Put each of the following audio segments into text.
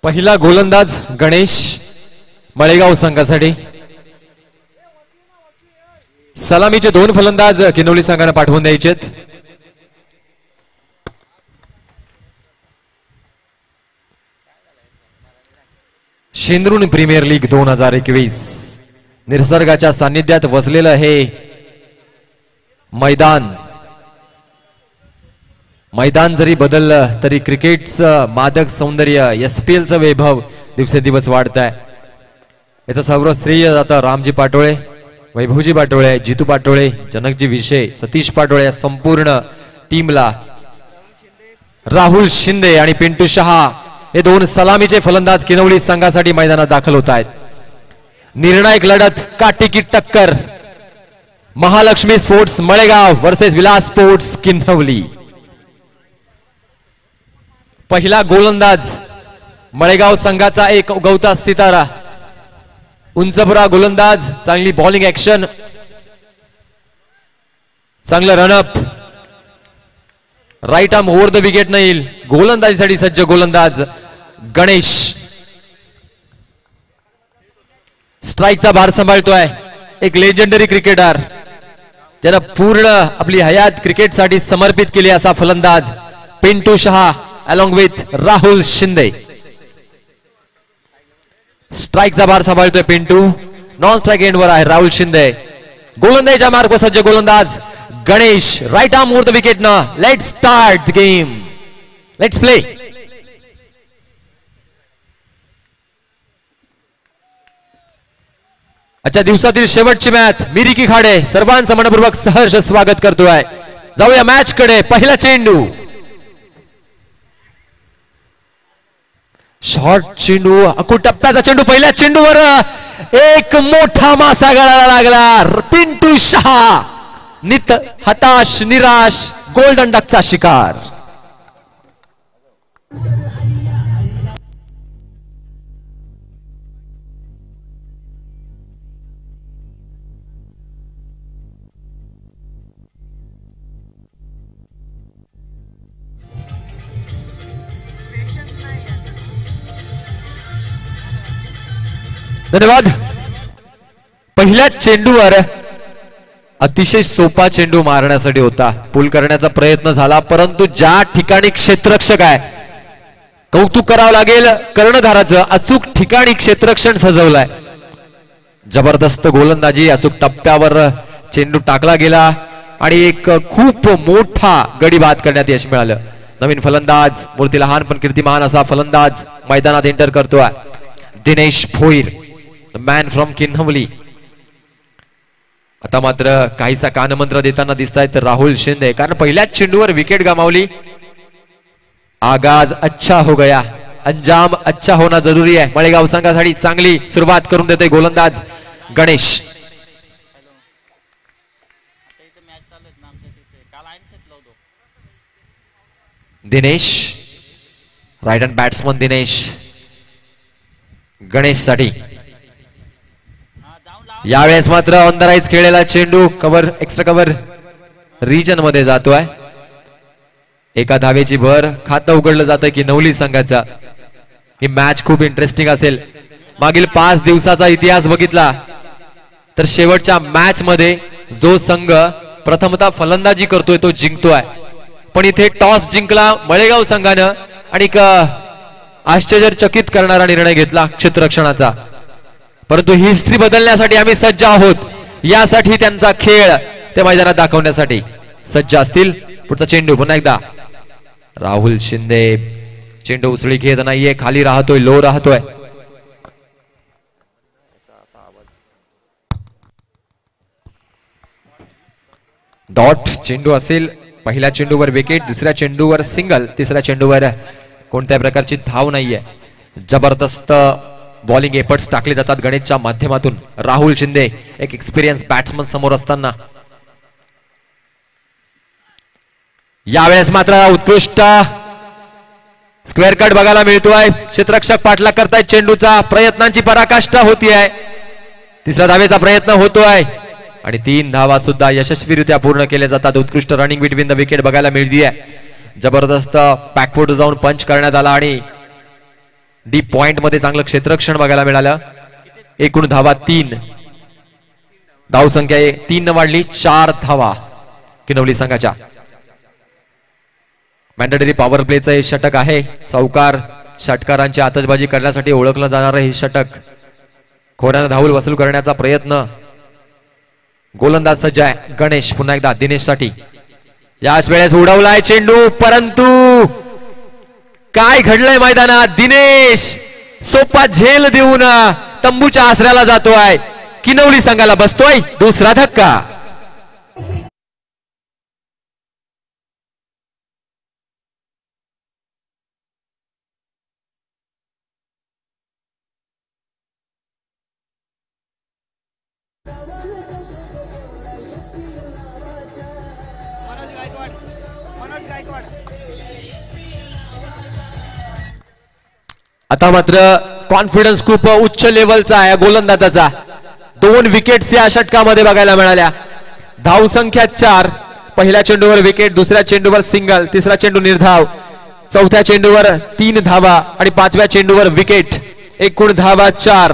पहिला गोलंदाज गणेश मळेगाव संघासाठी. सलामीचे 2 फलंदाज किनवली संघाने पाठवून द्यायचेत. शेंद्रुन प्रीमियर लीग 2021 निसर्गाच्या सान्निध्यात वसलेलं हे मैदान जरी बदललं तरी क्रिकेटचं मादक सौंदर्य एसपीएलचं वैभव दिवसेंदिवस वाढत आहे. याचं सर्व श्रेय जातं रामजी पाटोळे, वैभवजी पाटोळे, जितू पाटोळे, जनकजी विषय, सतीश पाटोळे या संपूर्ण टीमला. राहुल शिंदे आणि पिंटू शहा हे 2 सलामीचे फलंदाज किनवली संघासाठी मैदानात दाखल होत आहेत. निर्णायक लढत, काटेकी टक्कर. Mahalakshmi sports Malegaon versus Vilas sports Kinwali. पहिला गोलंदाज मळेगाव संघाचा एक उगवता सितारा, उंचपुरा गोलंदाज. चांगली बॉलिंग ऍक्शन, चांगलं run up, right arm over the wicket न येईल. गोलंदाजीसाठी सज्ज गोलंदाज गणेश. स्ट्राईकचा भार सांभाळतोय एक लेजेंडरी क्रिकेटर, ज्यानं पूर्ण आपली हयात क्रिकेटसाठी समर्पित केली असा फलंदाज पिंटू शहा अलॉंग विथ राहुल शिंदे. स्ट्राईकचा भार सांभाळतोय पिंटू. नॉन स्ट्राईक एंडवर आहे राहुल शिंदे. गोलंदाजीच्या मार्ग सज्ज गोलंदाज Ganesh. Right arm over the wicket ना. Let's start the game. Let's play. आजच्या दिवसातील शेवटची मॅच मिरिकी खाडे सर्वांचं मनपूर्वक सहर्ष स्वागत करतोय. जाऊया मॅच कडे. पहिला चेंडू, शॉर्ट चेंडू, अकू टप्प्याचा चेंडू. पहिल्या चेंडूवर एक मोठा मासा गळाला लागला. पिंटू शहा हताश निराश, गोल्डन डकचा शिकार. धन्यवाद. पहिल्या चेंडूवर अतिशय सोपा चेंडू मारण्यासाठी होता. पुल करण्याचा प्रयत्न झाला, परंतु ज्या ठिकाणी क्षेत्ररक्षक आहे, कौतुक करावं लागेल कर्णधाराचं, अचूक ठिकाणी क्षेत्ररक्षण सजवलंय. जबरदस्त गोलंदाजी, अचूक टप्प्यावर चेंडू टाकला गेला आणि एक खूप मोठा गडी बाद करण्यात यश मिळालं. नवीन फलंदाज, मूर्ती लहान पण कीर्तिमान असा फलंदाज मैदानात एंटर करतोय दिनेश भोईर, मॅन फ्रॉम किन्हवली. आता मात्र काहीसा कानमंत्र देताना दिसत आहेत राहुल शिंदे, कारण पहिल्याच चेंडूवर विकेट गमावली. आगाज अच्छा हो गया, अंजाम अच्छा होना जरुरी आहे. मळेगाव संघासाठी चांगली सुरुवात करून देते गोलंदाज Ganesh. Dinesh, right hand batsman Dinesh Ganesh साठी. यावेळेस मात्र ऑन द राईज खेळलेला चेंडू कव्हर, एक्स्ट्रा कव्हर रिजन मध्ये जातोय. एका धावेची भर खातं उघडलं जातं की नवली संघाचा. ही मॅच खूप इंटरेस्टिंग असेल. मागील 5 दिवसाचा इतिहास बघितला तर शेवटच्या मॅच मध्ये जो संघ प्रथमतः फलंदाजी करतोय तो जिंकतोय. पण इथे टॉस जिंकला मळेगाव संघानं आणि आश्चर्यचकित करणारा निर्णय घेतला क्षेत्ररक्षणाचा. परंतु हिस्ट्री बदलण्यासाठी आम्ही सज्ज आहोत. यासाठी त्यांचा खेळ ते मैदानात दाखवण्यासाठी सज्ज असतील. पुढचा चेंडू पुन्हा एकदा राहुल शिंदे. चेंडू उसळी घेत नाहीये, खाली राहतोय, लो राहतोय. डॉट चेंडू असेल. पहिल्या चेंडूवर विकेट, दुसऱ्या चेंडूवर सिंगल, तिसऱ्या चेंडूवर कोणत्या प्रकारची धाव नाहीये. जबरदस्त बॉलिंग एफर्ट्स टाकले जातात गणेशच्या माध्यमातून. राहुल शिंदे एक एक्सपिरियन्स बॅट्समन समोर असताना यावेळेस मात्र उत्कृष्ट स्क्वेअर कट बघायला मिळतोय. क्षेत्ररक्षक पाठलाग करतायत चेंडूचा, प्रयत्नांची पराकाष्ठा होतीये. तिसऱ्या धावेचा प्रयत्न होतोय आणि 3 धावा सुद्धा यशस्वीरित्या पूर्ण केल्या जातात. उत्कृष्ट रनिंग बिटवीन द विकेट बघायला मिळतीये. जबरदस्त बॅकफूट जाऊन पंच करण्यात आला आणि डीप पॉइंट मध्ये चांगलं क्षेत्ररक्षण बघायला मिळालं. एकूण धावा 3. धाव संख्या 3 वाढली. 4 धावा किनवली संघाच्या. मॅन्डेटरी पॉवर प्लेचं हे षटक आहे. चौकार षटकारांची आतषबाजी करण्यासाठी ओळखलं जाणारं हे षटक. खोऱ्यानं धावूल वसूल करण्याचा प्रयत्न. गोलंदाज सज्ज आहे गणेश. पुन्हा एकदा दिनेश साठी. याच वेळेस उडवलाय चेंडू, परंतु काय घडलंय मैदानात. दिनेश सोपा झेल देऊन तंबूच्या आसऱ्याला जातोय. किनवली संघाला बसतोय दुसरा धक्का. आता मात्र कॉन्फिडन्स खूप उच्च लेवलचा आहे गोलंदाजाचा. 2 विकेट्स या षटकामध्ये बघायला मिळाल्या. धाव संख्या 4. पहिल्या चेंडूवर विकेट, दुसऱ्या चेंडूवर सिंगल, तिसरा चेंडू निर्धाव, चौथ्या चेंडूवर 3 धावा आणि 5व्या चेंडूवर विकेट. एकूण धावा 4.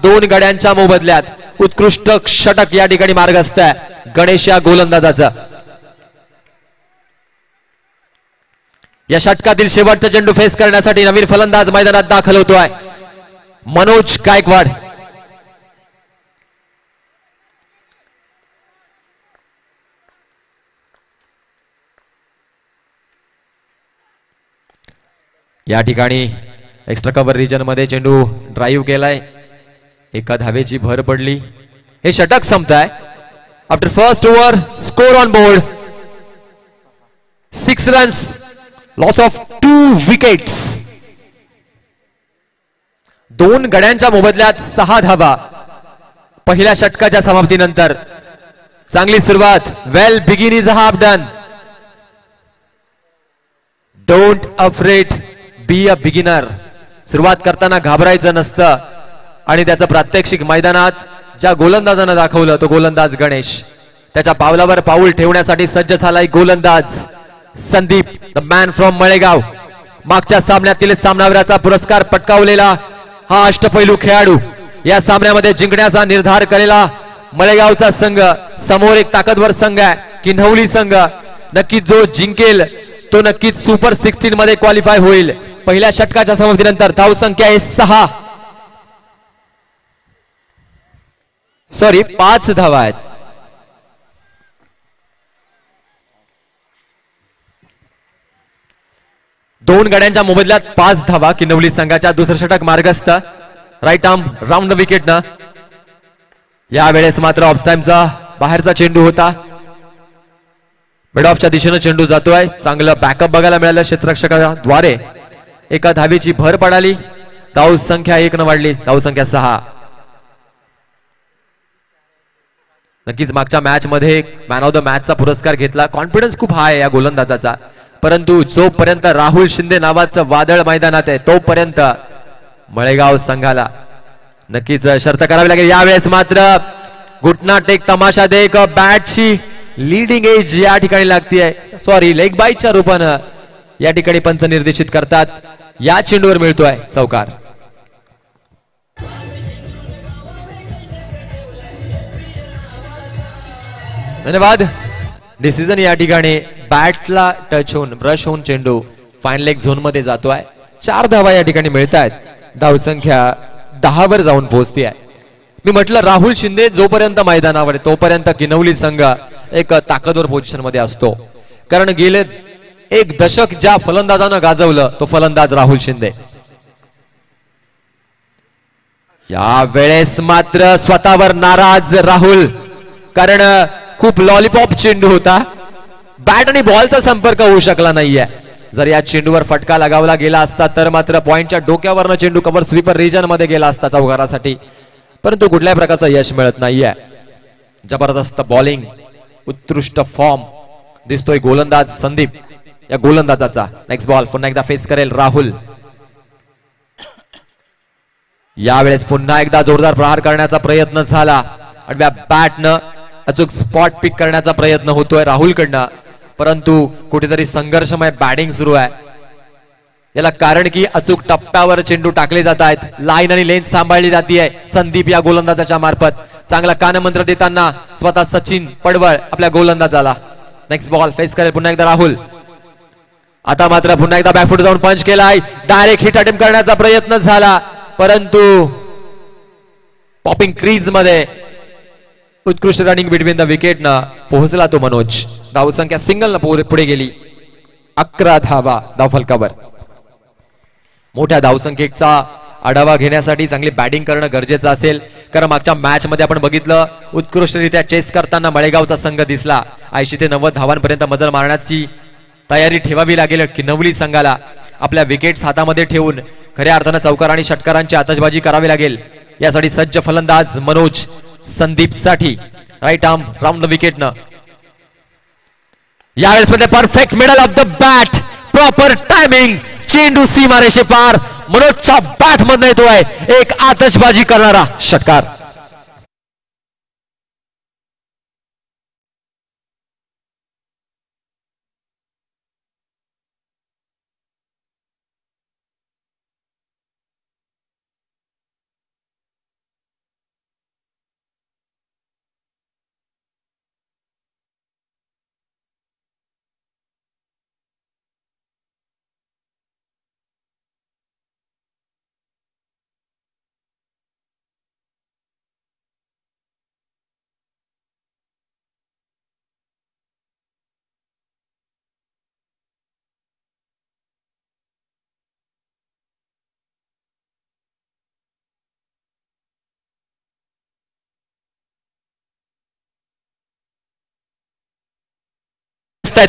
2 गड्यांच्या मोबदल्यात उत्कृष्ट षटक या ठिकाणी मार्गस्थ आहे गणेश या गोलंदाजाचा. या षटकातील शेवटचा चेंडू फेस करण्यासाठी नवीन फलंदाज मैदानात दाखल होतोय मनोज गायकवाड. या ठिकाणी एक्स्ट्रा कव्हर रिजन मध्ये चेंडू ड्राईव्ह केलाय. एका धावेची भर पडली. हे षटक संपताय. After first over score on board 6 runs, loss of 2 wickets. 2 गड्यांच्या मोबदल्यात 6 धावा पहिल्या षटकाच्या समाप्तीनंतर. चांगली सुरुवात. Well begin is half done. Don't afraid, be a beginner. सुरुवात करताना घाबरायचं नसतं आणि त्याचं प्रात्यक्षिक मैदानात ज्या गोलंदाजानं दाखवलं तो गोलंदाज गणेश. त्याच्या पावलावर पाऊल ठेवण्यासाठी सज्ज झालाय गोलंदाज संदीप, द मॅन फ्रॉम मळेगाव. मागच्या सामन्यातील सामनावीराचा पुरस्कार पटकावलेला हा अष्टपैलू खेळाडू. या सामन्यामध्ये जिंकण्याचा निर्धार केलेला मळेगावचा संघ. समोर एक ताकदवर संघ आहे किन्हवली संघ. नक्कीच जो जिंकेल तो नक्कीच सुपर 16 मध्ये क्वालिफाय होईल. पहिल्या षटकाच्या समाप्तीनंतर धाव संख्या 5 धावा आहेत. दोन गड्यांच्या मोबदल्यात 5 धावा किनवली संघाच्या. दुसरं षटक मार्गस्थ. Right arm round the wicket ना. यावेळेस मात्र ऑफ टाइमचा बाहेरचा चेंडू होता. मिड ऑफच्या दिशेने चेंडू जातोय. चांगलं बॅकअप बघायला मिळालं क्षेत्ररक्षकाद्वारे. एका धावेची भर पडाली. धाव संख्या 1 न वाढली. धाव संख्या 6. नक्कीच मागच्या मॅच मध्ये मॅन ऑफ द मॅचचा पुरस्कार घेतला. कॉन्फिडन्स खूप हाय या गोलंदाजाचा. परंतु जोपर्यंत राहुल शिंदे नावाचं वादळ मैदानात आहे तोपर्यंत मळेगाव संघाला नक्कीच शर्त करावी लागेल. यावेळेस मात्र घुटना टेक तमाशा देख बॅटची लीडिंग एज या ठिकाणी लागतीये. लेग बाईटच्या रूपानं या ठिकाणी पंच निर्देशित करतात. या चेंडूवर मिळतोय चौकार. धन्यवाद. डिसिजन या ठिकाणी बॅटला टच होऊन ब्रश होऊन चेंडू फाईन लेग झोन मध्ये जातोय. 4 धावा या ठिकाणी मिळतायत. धावसंख्या 10 वर जाऊन पोहोचती आहे. मी म्हटलं राहुल शिंदे जोपर्यंत मैदानावर आहे तोपर्यंत किनवली संघ एक ताकदवर पोझिशन मध्ये असतो. कारण गेले 1 दशक ज्या फलंदाजानं गाजवलं तो फलंदाज राहुल शिंदे. या वेळेस मात्र स्वतःवर नाराज राहुल. कारण खूप लॉलीपॉप चेंडू होता. बॅट आणि बॉलचा संपर्क होऊ शकला नाहीये. जर या चेंडूवर फटका लगावला गेला असता तर मात्र पॉइंटच्या डोक्यावरनं चेंडू कव्हर स्वीपर रिजन मध्ये गेला असता चौकारासाठी. परंतु कुठल्याही प्रकारचं यश मिळत नाहीये. जबरदस्त बॉलिंग, उत्कृष्ट फॉर्म दिसतोय गोलंदाज संदीप या गोलंदाजाचा. नेक्स्ट बॉल पुन्हा एकदा फेस करेल राहुल. यावेळेस पुन्हा एकदा जोरदार प्रहार करण्याचा प्रयत्न झाला. आडव्या बॅटनं अचूक स्पॉट पिक करण्याचा प्रयत्न होतोय राहुल कडनं. परंतु कुठेतरी संघर्षमय बॅटिंग सुरू आहे. याला कारण की अचूक टप्प्यावर चेंडू टाकले जात आहेत, लाईन आणि लेन्थ सांभाळली जाते संदीप या गोलंदाजाच्या मार्फत. चांगला कानमंत्र देताना स्वतः सचिन पडवळ आपल्या गोलंदाजाला. नेक्स्ट बॉल फेस करेल पुन्हा एकदा राहुल. आता मात्र पुन्हा एकदा बॅकफूट जाऊन पंच केलाय. डायरेक्ट हिट अटेम्प्ट करण्याचा प्रयत्न झाला, परंतु पॉपिंग क्रीज मध्ये उत्कृष्ट रनिंग बिटवीन द विकेट न पोहोचला तो मनोज. धावसंख्या सिंगल न पुढे गेली. 11 धावा धावफलकावर. मोठ्या धावसंख्येचा आढावा घेण्यासाठी चांगली बॅटिंग करणं गरजेचं असेल, कारण मागच्या मॅच मध्ये आपण बघितलं उत्कृष्टरित्या चेस करताना मळेगावचा संघ दिसला. 80 ते 90 धावांपर्यंत मजल मारण्याची तयारी ठेवावी लागेल की नवली संघाला. आपल्या विकेट्स हातामध्ये ठेवून खऱ्या अर्थानं चौकार आणि षटकारांची आतषबाजी करावी लागेल. यासाठी सज्ज फलंदाज मनोज संदीप साठी. Right arm round the wicket न यावेळेस मध्ये perfect middle of the bat, proper timing. चेंडू सीमारेषे पार. मनोजच्या बॅट मधून येतोय एक आतषबाजी करणारा षटकार.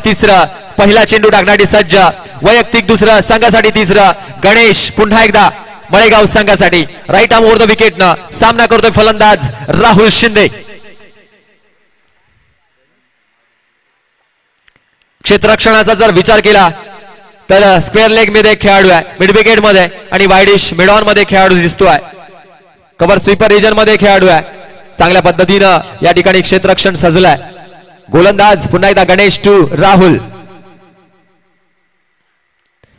तिसरा पहिला चेंडू टाकण्यासाठी सज्ज. वैयक्तिक दुसरं संघासाठी तिसरं. गणेश पुन्हा एकदा मळेगाव संघासाठी. Right arm over the wicket न सामना करतोय फलंदाज राहुल शिंदे. क्षेत्ररक्षणाचा जर विचार केला तर स्क्वेअर लेग मध्ये खेळाडू आहे, मिड विकेट मध्ये आणि वाईडिश मिड ऑन मध्ये खेळाडू दिसतोय. कव्हर स्वीपर रिजन मध्ये खेळाडू आहे. चांगल्या पद्धतीनं या ठिकाणी क्षेत्ररक्षण सजलंय. गोलंदाज पुन्हा एकदा गणेश टू राहुल.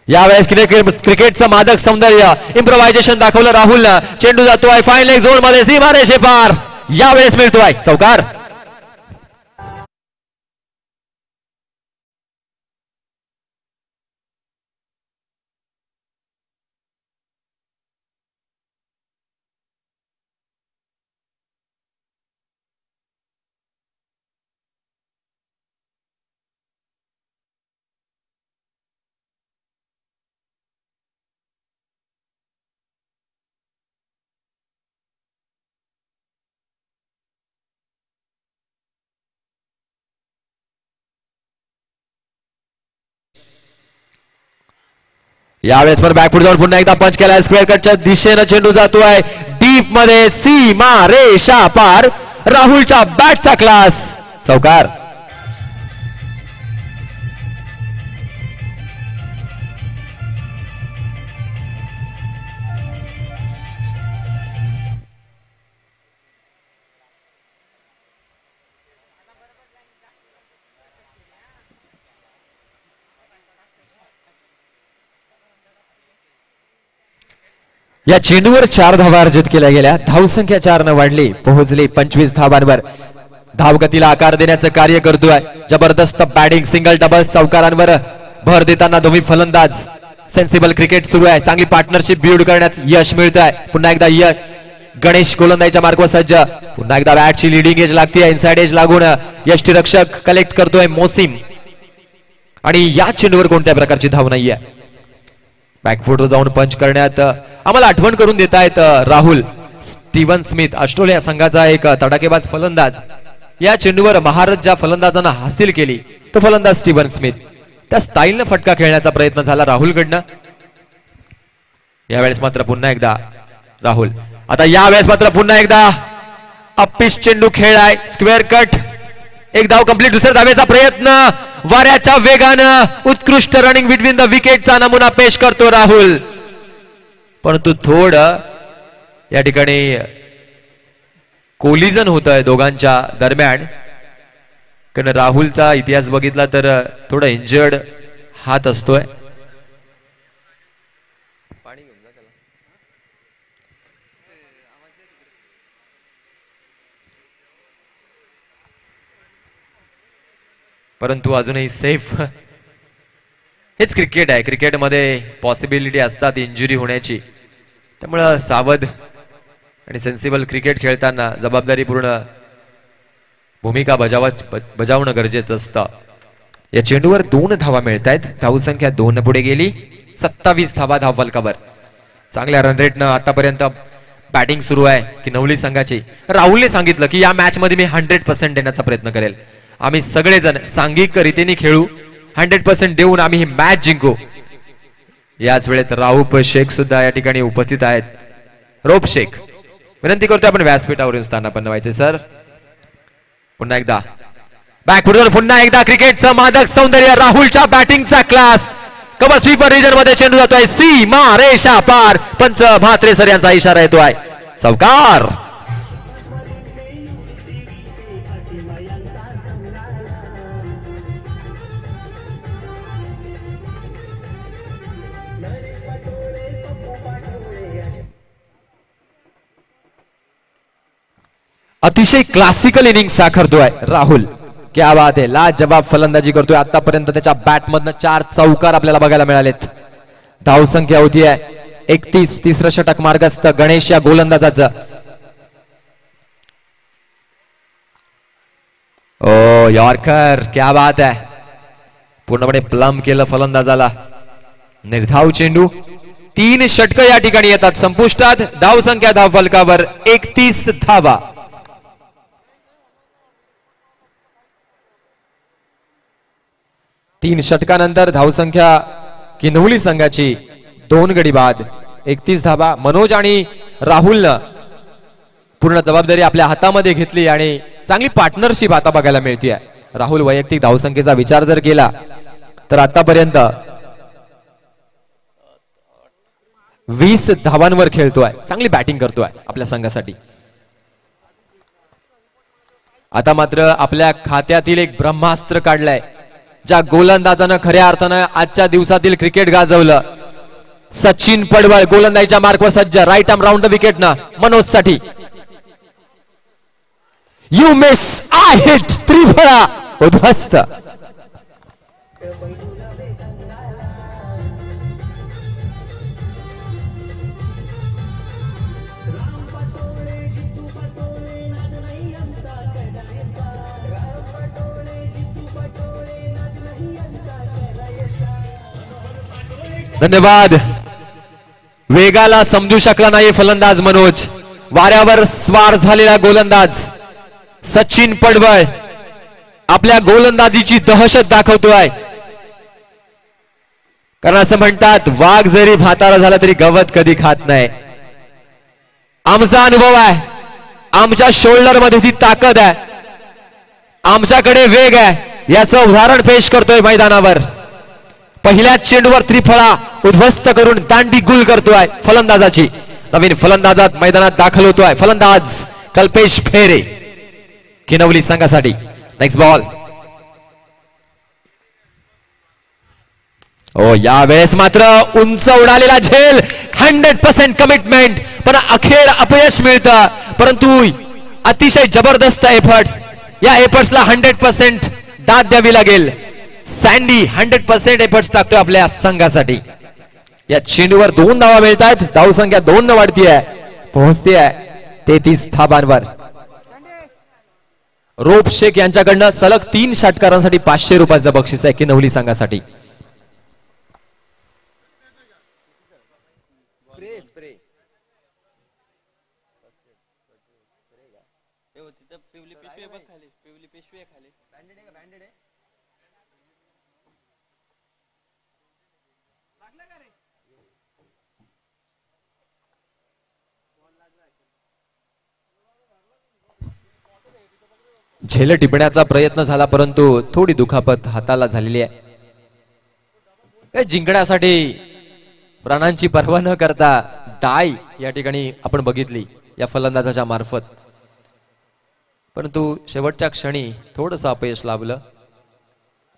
यावेळेस क्रिकेटचं मादक सौंदर्य इम्प्रोव्हायझेशन दाखवलं राहुलनं. चेंडू जातोय फाईन लेग झोन मध्ये, सीमारेषे पार. यावेळेस मिळतोय चौकार. यावेळेस पण बॅकफूट जाऊन पुन्हा एकदा पंच केलाय. स्क्वेअर कटच्या दिशेनं चेंडू जातोय डीप मध्ये, सीमा रेषा पार. राहुलच्या बॅटचा क्लास. चौकार. या चेंडूवर 4 धावा अर्जित केल्या गेल्या. धावसंख्या 4 न वाढली, पोहोचली 25 धावांवर. धावगतीला आकार देण्याचं कार्य करतोय. जबरदस्त बॅटिंग, सिंगल डबल चौकारांवर भर देताना दोन्ही फलंदाज. सेन्सिबल क्रिकेट सुरू आहे. चांगली पार्टनरशिप बिल्ड करण्यात यश मिळत आहे. पुन्हा एकदा गणेश गोलंदाजीच्या मार्गावर सज्ज. पुन्हा एकदा बॅटची लिडिंग एज लागते. इनसाइड एज लागून यष्टीरक्षक कलेक्ट करतोय मोसिम. आणि या चेंडूवर कोणत्या प्रकारची धाव नाहीये. बॅकफूटवर जाऊन पंच करण्यात आम्हाला आठवण करून देत आहेत राहुल. स्टीव्हन स्मिथ ऑस्ट्रेलिया संघाचा एक तडाखेबाज फलंदाज. या चेंडूवर महारथ ज्या फलंदाजांना हासिल केली तो फलंदाज स्टीव्हन स्मिथ. त्या स्टाईलनं फटका खेळण्याचा प्रयत्न झाला राहुलकडनं. यावेळेस मात्र पुन्हा एकदा राहुल. आता यावेळेस मात्र पुन्हा एकदा अप्पिश चेंडू खेळलाय. Square cut. एक धाव कंप्लीट. दुसऱ्या धावेचा प्रयत्न. वाऱ्याच्या वेगानं उत्कृष्ट रनिंग बिटवीन द विकेटचा नमुना पेश करतो राहुल. परंतु थोडं या ठिकाणी कोलिजन होत आहे दोघांच्या दरम्यान. कारण राहुलचा इतिहास बघितला तर थोडा इंजर्ड हात असतोय. परंतु अजूनही सेफ. हेच क्रिकेट आहे. क्रिकेटमध्ये पॉसिबिलिटी असतात इंजुरी होण्याची, त्यामुळं सावध आणि सेन्सिबल क्रिकेट खेळताना जबाबदारीपूर्ण भूमिका बजावणं गरजेचं असतं. या चेंडूवर 2 धावा मिळत आहेत. धावसंख्या 2 पुढे गेली. 27 धावा धावफलकावर. चांगल्या रन रेटनं आतापर्यंत बॅटिंग सुरू आहे की नवली संघाची. राहुलने सांगितलं की या मॅच मध्ये मी 100% देण्याचा प्रयत्न करेल. आम्ही सगळेजण सांघिक रीतीने खेळू, 100% देऊन आम्ही ही मॅच जिंकू. याच वेळेत राऊफ शेख सुद्धा या ठिकाणी उपस्थित आहेत. रोप शेख, विनंती करतोय आपण व्यासपीठावरून स्थान बनवायचे सर. पुन्हा एकदा बॅकफुटवर, पुन्हा एकदा क्रिकेटचं मादक सौंदर्य, राहुलच्या बॅटिंगचा क्लास. कव्हर स्वीपर रीजन मध्ये चेंडू जातोय सीमा रेषा पार. पंच म्हात्रे सर यांचा इशारा येतोय. चौकार. अतिशय क्लासिकल इनिंग साकारतोय राहुल. क्या बात आहे. लाजवाब फलंदाजी करतोय. आतापर्यंत त्याच्या बॅट मधनं 4 चौकार आपल्याला बघायला मिळालेत. धाव संख्या होती आहे 31. तिसरं षटक मार्गस्थ गणेश या गोलंदाजाचं. ओ यॉर्कर, क्या बात आहे. पूर्णपणे प्लम केलं फलंदाजाला. निर्धाव चेंडू. 3 षटक या ठिकाणी येतात संपुष्टात. धाव संख्या धाव फलकावर 31 धावा. तीन षटकानंतर धावसंख्या किनवली संघाची 2 गडी बाद 31 धावा. मनोज आणि राहुलनं पूर्ण जबाबदारी आपल्या हातामध्ये घेतली आणि चांगली पार्टनरशिप आता बघायला मिळते. राहुल वैयक्तिक धावसंख्येचा विचार जर केला तर आतापर्यंत 20 धावांवर खेळतोय. चांगली बॅटिंग करतोय आपल्या संघासाठी. आता मात्र आपल्या खात्यातील एक ब्रह्मास्त्र काढलंय. ज्या गोलंदाजानं खऱ्या अर्थानं आजच्या दिवसातील क्रिकेट गाजवलं. सचिन पडवळ गोलंदाजीच्या मार्कवर सज्ज. Right arm round the wicket ना मनोज साठी. You miss, I hit. त्रिफळा उद्ध्वस्त. धन्यवाद. वेगाला समजू शकला नाही फलंदाज मनोज. वाऱ्यावर स्वार झालेला गोलंदाज सचिन पडवळ आपल्या गोलंदाजीची दहशत दाखवतोय. कारण असं म्हणतात वाघ जरी भाताला झाला तरी गवत कधी खात नाही. आमचा अनुभव आहे. आमच्या शोल्डर मध्ये ती ताकद आहे. आमच्याकडे वेग आहे. याचं उदाहरण पेश करतोय मैदानावर. पहिल्या चेंडूवर त्रिफळा उद्ध्वस्त करून दांडी गुल करतोय फलंदाजाची. नवीन फलंदाजात मैदानात दाखल होतोय फलंदाज कल्पेश फेरे किनवली संघासाठी. Next ball. ओ यावेळेस मात्र उंच उडालेला झेल. 100% कमिटमेंट, पण अखेर अपयश मिळतं. परंतु अतिशय जबरदस्त एफर्ट्स. या एफर्ट्सला 100% दाद द्यावी लागेल. सँडी 100% एफर्ट्स टाकतोय आपल्या संघासाठी. या चेंडूवर 2 धावा मिळत आहेत. धावसंख्या 2 न वाढतीये, पोहोचतीये 33 धावांवर. रोप शेख यांच्याकडनं सलग 3 षटकारांसाठी 500 रुपयाचं बक्षीस आहे किनवली संघासाठी. झेल टिपण्याचा प्रयत्न झाला, परंतु थोडी दुखापत हाताला झालेली आहे. जिंकण्यासाठी प्राणांची पर्वा न करता डाय या ठिकाणी आपण बघितली या फलंदाजाच्या मार्फत, परंतु शेवटच्या क्षणी थोडंसं अपयश लाभलं.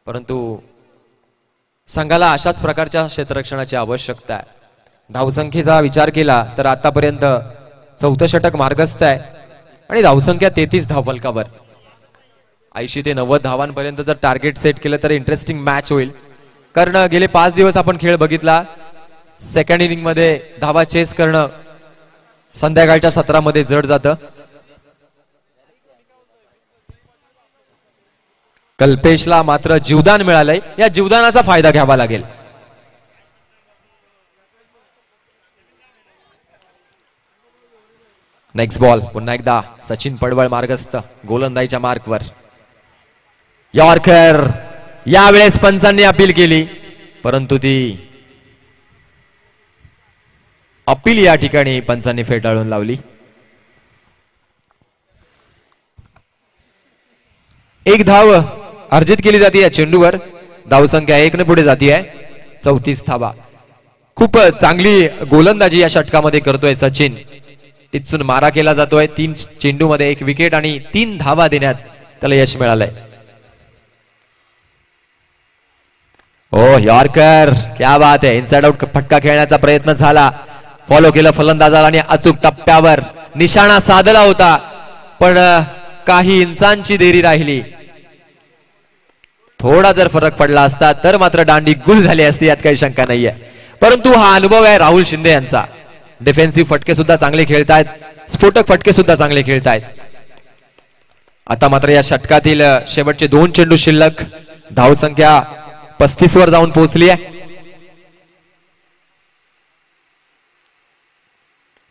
परंतु संघाला अशाच प्रकारच्या क्षेत्ररक्षणाची आवश्यकता आहे. धावसंख्येचा विचार केला तर आतापर्यंत 4थं षटक मार्गस्थ आहे आणि धावसंख्या 33 धावफलकावर. 80 ते 90 धावांपर्यंत जर टार्गेट सेट केलं तर इंटरेस्टिंग मॅच होईल. कारण गेले 5 दिवस आपण खेळ बघितला. सेकंड इनिंग मध्ये धावा चेस करणं संध्याकाळच्या सत्रामध्ये जड जातं. कल्पेशला मात्र जीवदान मिळालंय. या जीवदानाचा फायदा घ्यावा लागेल. नेक्स्ट बॉल पुन्हा एकदा सचिन पडवळ मार्गस्थ गोलंदाजीच्या मार्कवर. यॉर्कर यावेळेस पंचांनी अपील केली परंतु ती अपील या ठिकाणी पंचांनी फेटाळून लावली. एक धाव अर्जित केली जाते या चेंडूवर. धावसंख्या 1 ने पुढे जाती आहे. 34 धावा. खूप चांगली गोलंदाजी या षटकामध्ये करतोय सचिन. तिथून मारा केला जातोय. 3 चेंडू मध्ये 1 विकेट आणि 3 धावा देण्यात त्याला यश मिळालंय. ओ यॉर्कर क्या बात आहे. इनसाइड आउट फटका खेळण्याचा प्रयत्न झाला. फॉलो केलं फलंदाजाला आणि अचूक टप्प्यावर निशाणा साधला होता पण काही इंचांची देरी राहिली. थोडा जर फरक पडला असता तर मात्र दांडी गुल झाली असती यात काही शंका नाहीये. परंतु हा अनुभव आहे राहुल शिंदे यांचा. डिफेन्सिव्ह फटके सुद्धा चांगले खेळतायत. स्फोटक फटके सुद्धा चांगले खेळतायत. आता मात्र या षटकातील शेवटचे 2 चेंडू शिल्लक. धावसंख्या 35 वर जाऊन पोहोचली आहे.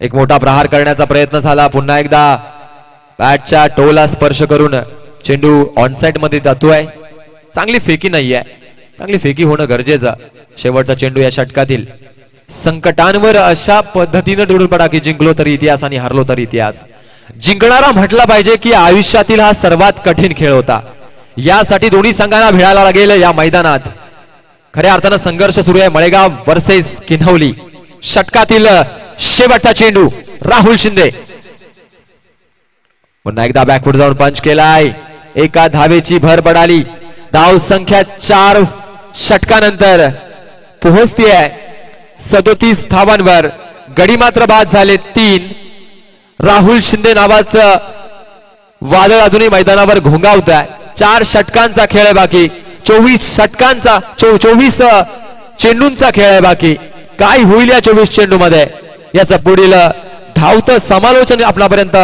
एक मोठा प्रहार करण्याचा प्रयत्न झाला. पुन्हा एकदा बॅटच्या टोला स्पर्श करून चेंडू ऑनसाइड मध्ये जातोय. चांगली फेकी नाहीये. चांगली फेकी होणं गरजेचं. शेवटचा चेंडू या षटकातील. संकटांवर अशा पद्धतीने धुळपडा की जिंकलो तरी इतिहास आणि हरलो तरी इतिहास. जिंकणारा म्हटला पाहिजे की आयुष्यातील हा सर्वात कठीण खेळ होता. यासाठी दोन्ही संघांना भिडायला लागेल या मैदानात. खऱ्या अर्थानं संघर्ष सुरू आहे. मळेगाव वर्सेस किन्हवली. षटकातील शेवटचा चेंडू राहुल शिंदे. पुन्हा एकदा बॅकफूट जाऊन पंच केलाय. एका धावेची भर पडाली. धाव संख्या 4 षटकानंतर पोहोचती आहे 37 धावांवर. गडी मात्र बाद झाले 3. राहुल शिंदे नावाचं वादळ अजूनही मैदानावर घोंगावत आहे. 4 षटकांचा खेळ आहे बाकी. 24 षटकांचा 24 चेंडूंचा खेळ आहे बाकी. काय होईल या 24 चेंडू मध्ये याचं पुढील धावतं समालोचन आपल्यापर्यंत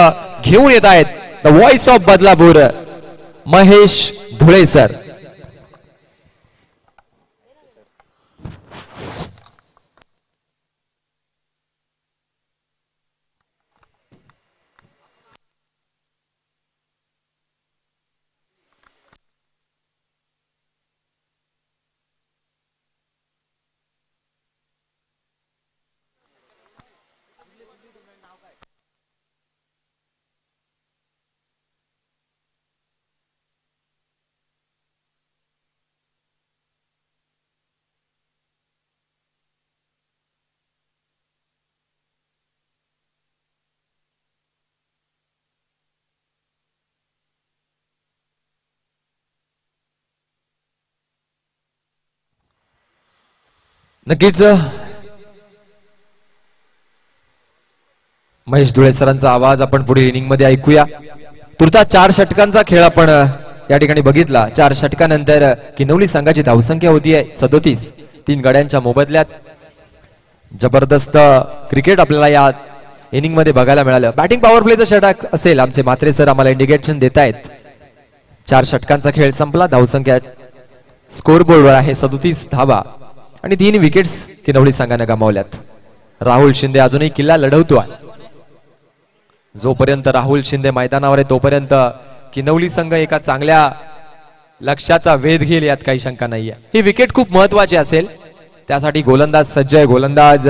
घेऊन येत आहेत the voice of Badlapur Mahesh Dhule sir. नक्कीच महेश धुळे सरांचा आवाज आपण पुढील इनिंग मध्ये ऐकूया. तुर्ता 4 षटकांचा खेळ आपण या ठिकाणी बघितला. 4 षटकानंतर किनवली संघाची धावसंख्या होती आहे 37. 3 गड्यांच्या मोबदल्यात जबरदस्त क्रिकेट आपल्याला या इनिंग मध्ये बघायला मिळालं. बॅटिंग पॉवर प्लेचं षटक असेल. आमचे म्हात्रे सर आम्हाला इंडिकेशन देत आहेत. 4 षटकांचा खेळ संपला. धावसंख्या स्कोर बोर्डवर आहे 37 धावा आणि 3 विकेट्स किनवली संघाने गमावल्यात. राहुल शिंदे अजूनही किल्ला लढवतोय. जोपर्यंत राहुल शिंदे मैदानावर आहे तोपर्यंत किनवली संघ एका चांगल्या लक्ष्याचा वेध घेईल यात काही शंका नाहीये. ही विकेट खूप महत्वाची असेल. त्यासाठी गोलंदाज सज्ज आहे. गोलंदाज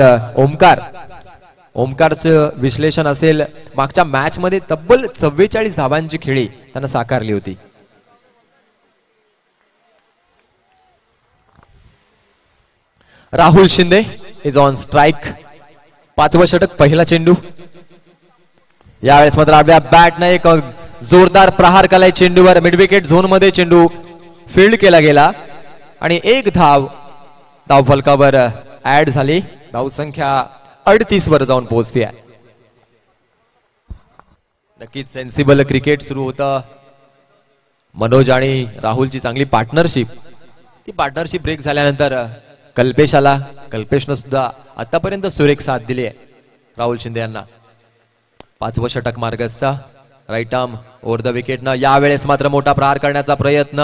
ओमकारचं विश्लेषण असेल. मागच्या मॅच मध्ये तब्बल 44 धावांची खेळी त्यानं साकारली होती. Rahul Shinde is on strike. 5वं षटक. पहिला चेंडू. यावेळेस मात्र आपल्या बॅटने एक जोरदार प्रहार केलाय चेंडूवर. मिड विकेट झोन मध्ये चेंडू फील्ड केला गेला आणि 1 धाव फलकावर ऍड झाली. धावसंख्या 38 वर जाऊन पोहोचते आहे. नक्कीच सेन्सिबल क्रिकेट सुरू होतं मनोज आणि राहुलची चांगली पार्टनरशिप, ती पार्टनरशिप ब्रेक झाल्यानंतर कल्पेश आला. कल्पेशनं सुद्धा आतापर्यंत सुरेख साथ दिली आहे राहुल शिंदे यांना. 5वं षटक मार्गस्थ. राईट आर्म ओव्हर द विकेटनं. यावेळेस मात्र मोठा प्रहार करण्याचा प्रयत्न.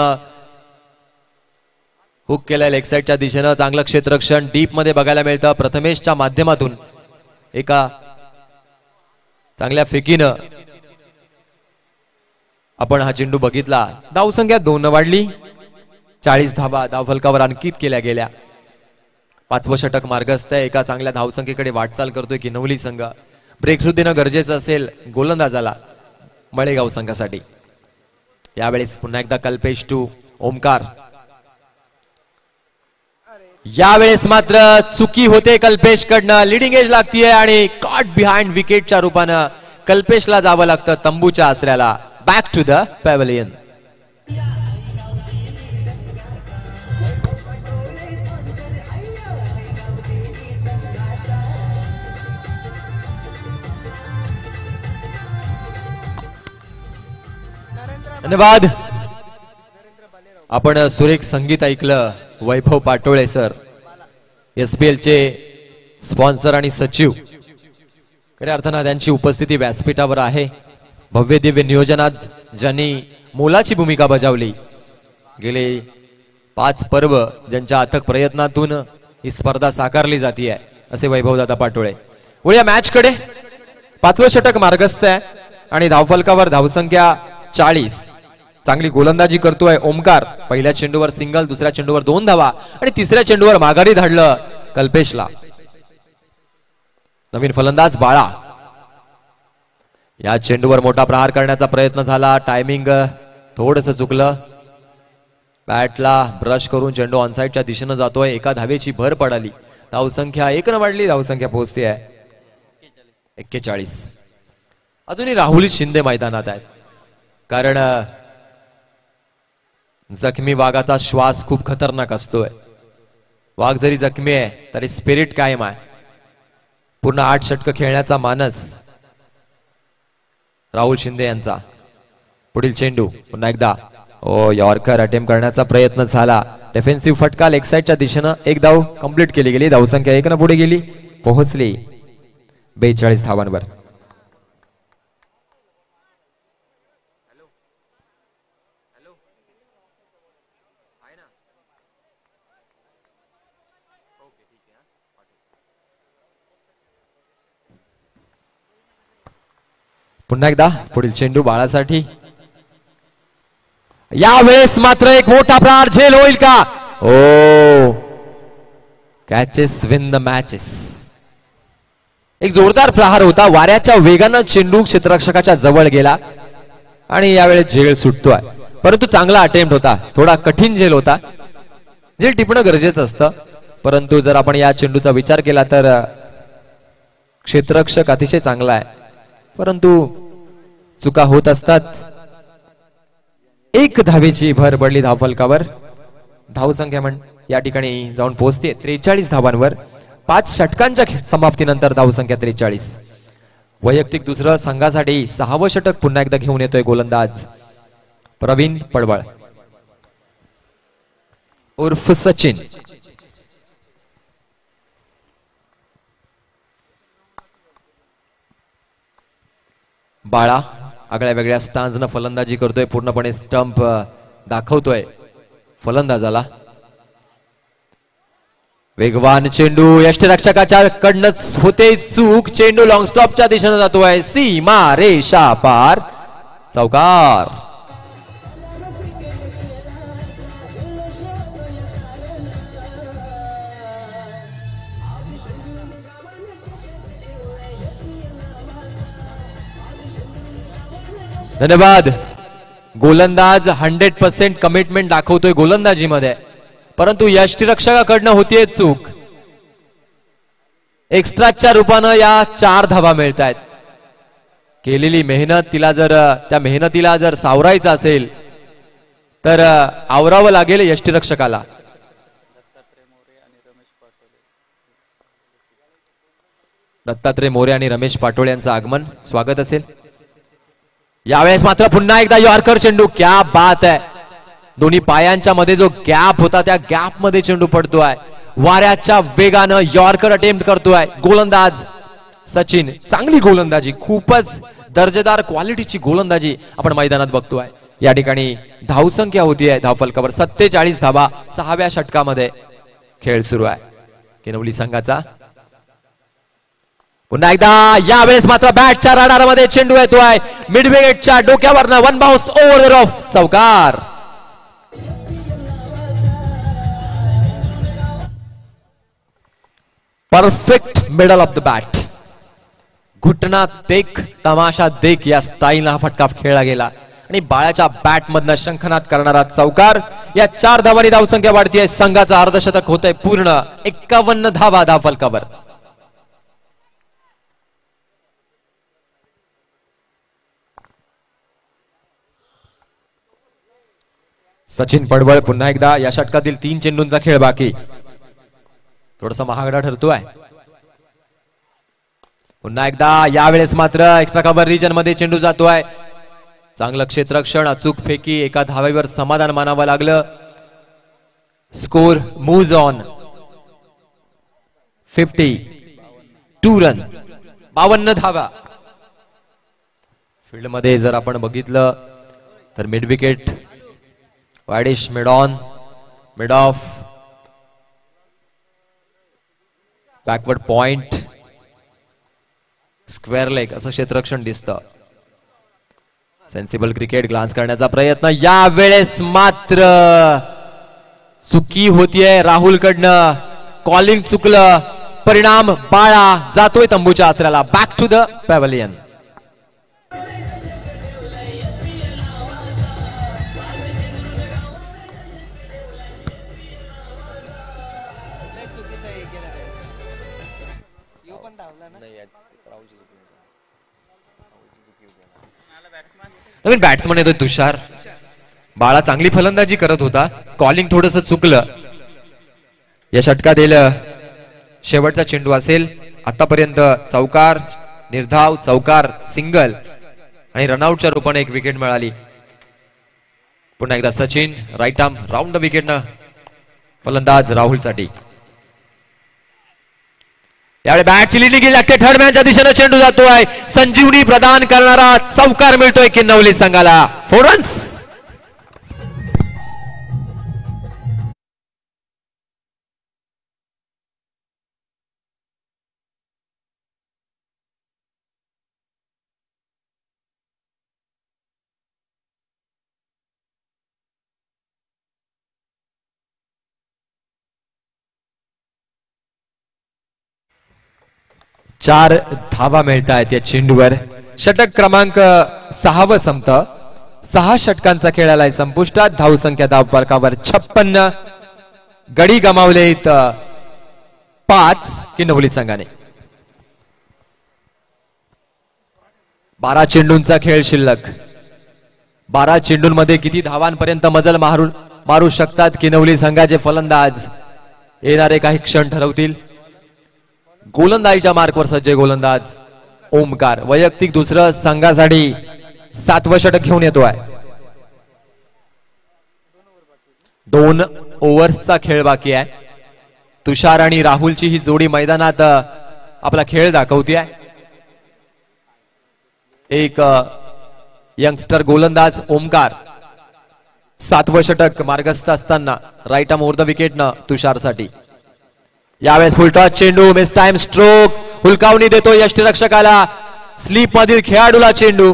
हुक केलाय लेग साईडच्या दिशेनं. चांगलं क्षेत्ररक्षण डीप मध्ये बघायला मिळतं. प्रथमेशच्या माध्यमातून एका चांगल्या फेकीनं आपण हा चेंडू बघितला. धावसंख्या 2 वाढली. 40 धावा धावफलकावर अंकित केल्या गेल्या. 5वं षटक मार्गस्थ आहे. एका चांगल्या धावसंख्येकडे वाटचाल करतोय किनवली संघ. ब्रेक थ्रू देणं गरजेचं असेल गोलंदाजाला मळेगाव संघासाठी. यावेळेस पुन्हा एकदा कल्पेश टू ओमकार. यावेळेस मात्र चुकी होते कल्पेश कडनं. लिडिंग एज लागतीये आणि कॉट बिहाइंड विकेटच्या रूपानं कल्पेशला जावं लागतं तंबूच्या आसऱ्याला. Back to the pavilion. धन्यवाद. आपण सुरेख संगीत ऐकलं. वैभव पाटोळे सर SPL चे स्पॉन्सर आणि सचिव. खऱ्या अर्थानं त्यांची उपस्थिती व्यासपीठावर आहे. भव्य दिव्य नियोजनात ज्यांनी मोलाची भूमिका बजावली. गेले 5 पर्व ज्यांच्या अथक प्रयत्नातून ही स्पर्धा साकारली जाते आहे असे वैभवदादा पाटोळे. वळूया मॅच कडे. 5वं षटक मार्गस्थ आहे आणि धावफलकावर धावसंख्या 40. चांगली गोलंदाजी करतोय ओमकार. पहिल्या चेंडूवर सिंगल, दुसऱ्या चेंडूवर 2 धावा आणि तिसऱ्या चेंडूवर माघारी धाडलं कल्पेशला. नवीन फलंदाज बाळा. या चेंडूवर मोठा प्रहार करण्याचा प्रयत्न झाला. टायमिंग थोडंसं चुकलं. बॅटला ब्रश करून चेंडू ऑनसाइडच्या दिशेनं जातोय. एका धावेची भर पडाली. धावसंख्या 1 न वाढली. धावसंख्या पोहोचते आहे 41. अजूनही राहुल शिंदे मैदानात आहेत. कारण जखमी वाघाचा श्वास खूप खतरनाक असतोय. वाघ जरी जखमी आहे तरी स्पिरिट कायम आहे. पूर्ण 8 षटकं खेळण्याचा मानस राहुल शिंदे यांचा. पुढील चेंडू पुन्हा एकदा यॉर्कर अटेम्प्ट करण्याचा प्रयत्न झाला. डिफेन्सिव्ह फटका लेग साईडच्या दिशेनं. 1 धाव कंप्लीट केली गेली. धावसंख्या 1 न पुढे गेली. पोहोचली 42 धावांवर. पुन्हा एकदा पुढील चेंडू बाळासाठी. यावेळेस मात्र एक मोठा प्रहार. झेल होईल का? Catches win the matches. एक जोरदार प्रहार होता. वाऱ्याच्या वेगानं चेंडू क्षेत्ररक्षकाच्या जवळ गेला आणि यावेळेस झेल सुटतोय. परंतु चांगला अटेम्प्ट होता. थोडा कठीण झेल होता. झेल टिपणं गरजेचं असतं. परंतु जर आपण या चेंडूचा विचार केला तर क्षेत्ररक्षक अतिशय चांगला आहे. परंतु चुका होत असतात. 1 धावेची भर पडली धावफलकावर. धावसंख्या या ठिकाणी जाऊन पोहोचते 43 धावांवर. 5 षटकांच्या समाप्तीनंतर धावसंख्या 43. वैयक्तिक दुसरं संघासाठी 6वं षटक पुन्हा एकदा घेऊन येतोय गोलंदाज प्रवीण पडवळ उर्फ सचिन. बाळा आगळ्या वेगळ्या स्टान्सनं फलंदाजी करतोय. पूर्णपणे स्टंप दाखवतोय फलंदाजाला. वेगवान चेंडू. यष्टिरक्षकाच्या कडनंच होते चूक. चेंडू लॉंग स्टॉपच्या दिशेनं जातोय. सीमा रेषा पार. चौकार. धन्यवाद. गोलंदाज 100% कमिटमेंट दाखवतोय गोलंदाजीमध्ये. परंतु यष्टिरक्षकाकडनं होतीये चूक. एक्स्ट्राच्या रूपानं या 4 धावा मिळत आहेत. केलेली मेहनत त्या मेहनतीला जर सावरायचं असेल तर आवरावं लागेल यष्टिरक्षकाला. दत्तात्रय मोरे आणि रमेश पाटोळे यांचं आगमन स्वागत असेल. यावेळेस मात्र पुन्हा एकदा यॉर्कर चेंडू. क्या बात आहे. दोन्ही पायांच्या मध्ये जो गॅप होता त्या गॅप मध्ये चेंडू पडतोय. वाऱ्याच्या वेगानं यॉर्कर अटेम्प्ट करतोय गोलंदाज सचिन. चांगली गोलंदाजी, खूपच दर्जेदार क्वालिटीची गोलंदाजी आपण मैदानात बघतोय. या ठिकाणी धावसंख्या होतीये धावफलकावर 47 धावा 6व्या षटकामध्ये खेळ सुरू आहे किनवली संघाचा. पुन्हा एकदा यावेळेस मात्र बॅटच्या राडारमध्ये चेंडू येतोय मिड विकेटच्या डोक्यावरनं. One bounce over the rough, चौकार. Perfect middle of the bat. घुटना देख तमाशा देख या स्टाईलनं हा फटका खेळला गेला आणि बाळाच्या बॅट मधनं शंखनाद करणारा चौकार. या 4 धावांनी धावसंख्या वाढतीये. संघाचा अर्धशतक होतंय पूर्ण. 51 धावा धावफलकावर. सचिन पडवळ पुन्हा एकदा. या षटकातील 3 चेंडूंचा खेळ बाकी. थोडासा महागडा ठरतोय. पुन्हा एकदा यावेळेस मात्र एक्स्ट्रा कव्हर रिजन मध्ये चेंडू जातोय. चांगलं क्षेत्ररक्षण, अचूक फेकी. एका धावेवर समाधान मानावं लागलं. स्कोर मूव्ज ऑन 52 रन्स, 52 धावा. फील्ड मध्ये जर आपण बघितलं तर mid wicket, widish, mid on, mid of, backward point, square leg असं क्षेत्ररक्षण दिसतं. Sensible cricket. ग्लान्स करण्याचा प्रयत्न. यावेळेस मात्र चुकी होतीये राहुल कडनं. कॉलिंग चुकलं. परिणाम बाळा जातोय तंबूच्या आसऱ्याला. Back to the pavilion. नवीन बॅट्समन येतोय तुषार. बाळा चांगली फलंदाजी करत होता. कॉलिंग थोडंसं चुकलं. या षटकात शेवटचा चेंडू असेल. आतापर्यंत चौकार, निर्धाव, चौकार, सिंगल आणि रनआउटच्या रूपाने 1 विकेट मिळाली. पुन्हा एकदा Sachin right arm round the विकेटनं फलंदाज राहुलसाठी. यावेळी बॅटची लिडिंग गेली लागते. थर्ड मॅनच्या दिशेने चेंडू जातोय. संजीवनी प्रदान करणारा चौकार मिळतोय किनवली संघाला. 4 रन्स. चार धावा मिळत आहेत या चेंडूवर. षटक क्रमांक 6 संपतं. 6 षटकांचा खेळ आलाय संपुष्टात. धावसंख्या धावफलकावर 56. गडी गमावलेत 5 किनवली संघाने. 12 चेंडूंचा खेळ शिल्लक. 12 चेंडूंमध्ये किती धावांपर्यंत मजल मारू शकतात किनवली संघाचे फलंदाज येणारे काही क्षण ठरवतील. गोलंदाजीच्या मार्कवर सज्ज गोलंदाज ओमकार. वैयक्तिक दुसरं संघासाठी 7वं षटक घेऊन येतोय. 2 ओव्हर्सचा खेळ बाकी आहे. तुषार आणि राहुलची ही जोडी मैदानात आपला खेळ दाखवते. एक यंगस्टर गोलंदाज ओमकार 7वं षटक मार्गस्थ असताना राईट आर्म ओव्हर द विकेटनं तुषारसाठी. यावेळेस फुलटॉस चेंडू. Miss time stroke. हुलकावणी देतो यष्टीरक्षकाला. स्लीप मधील खेळाडूला चेंडू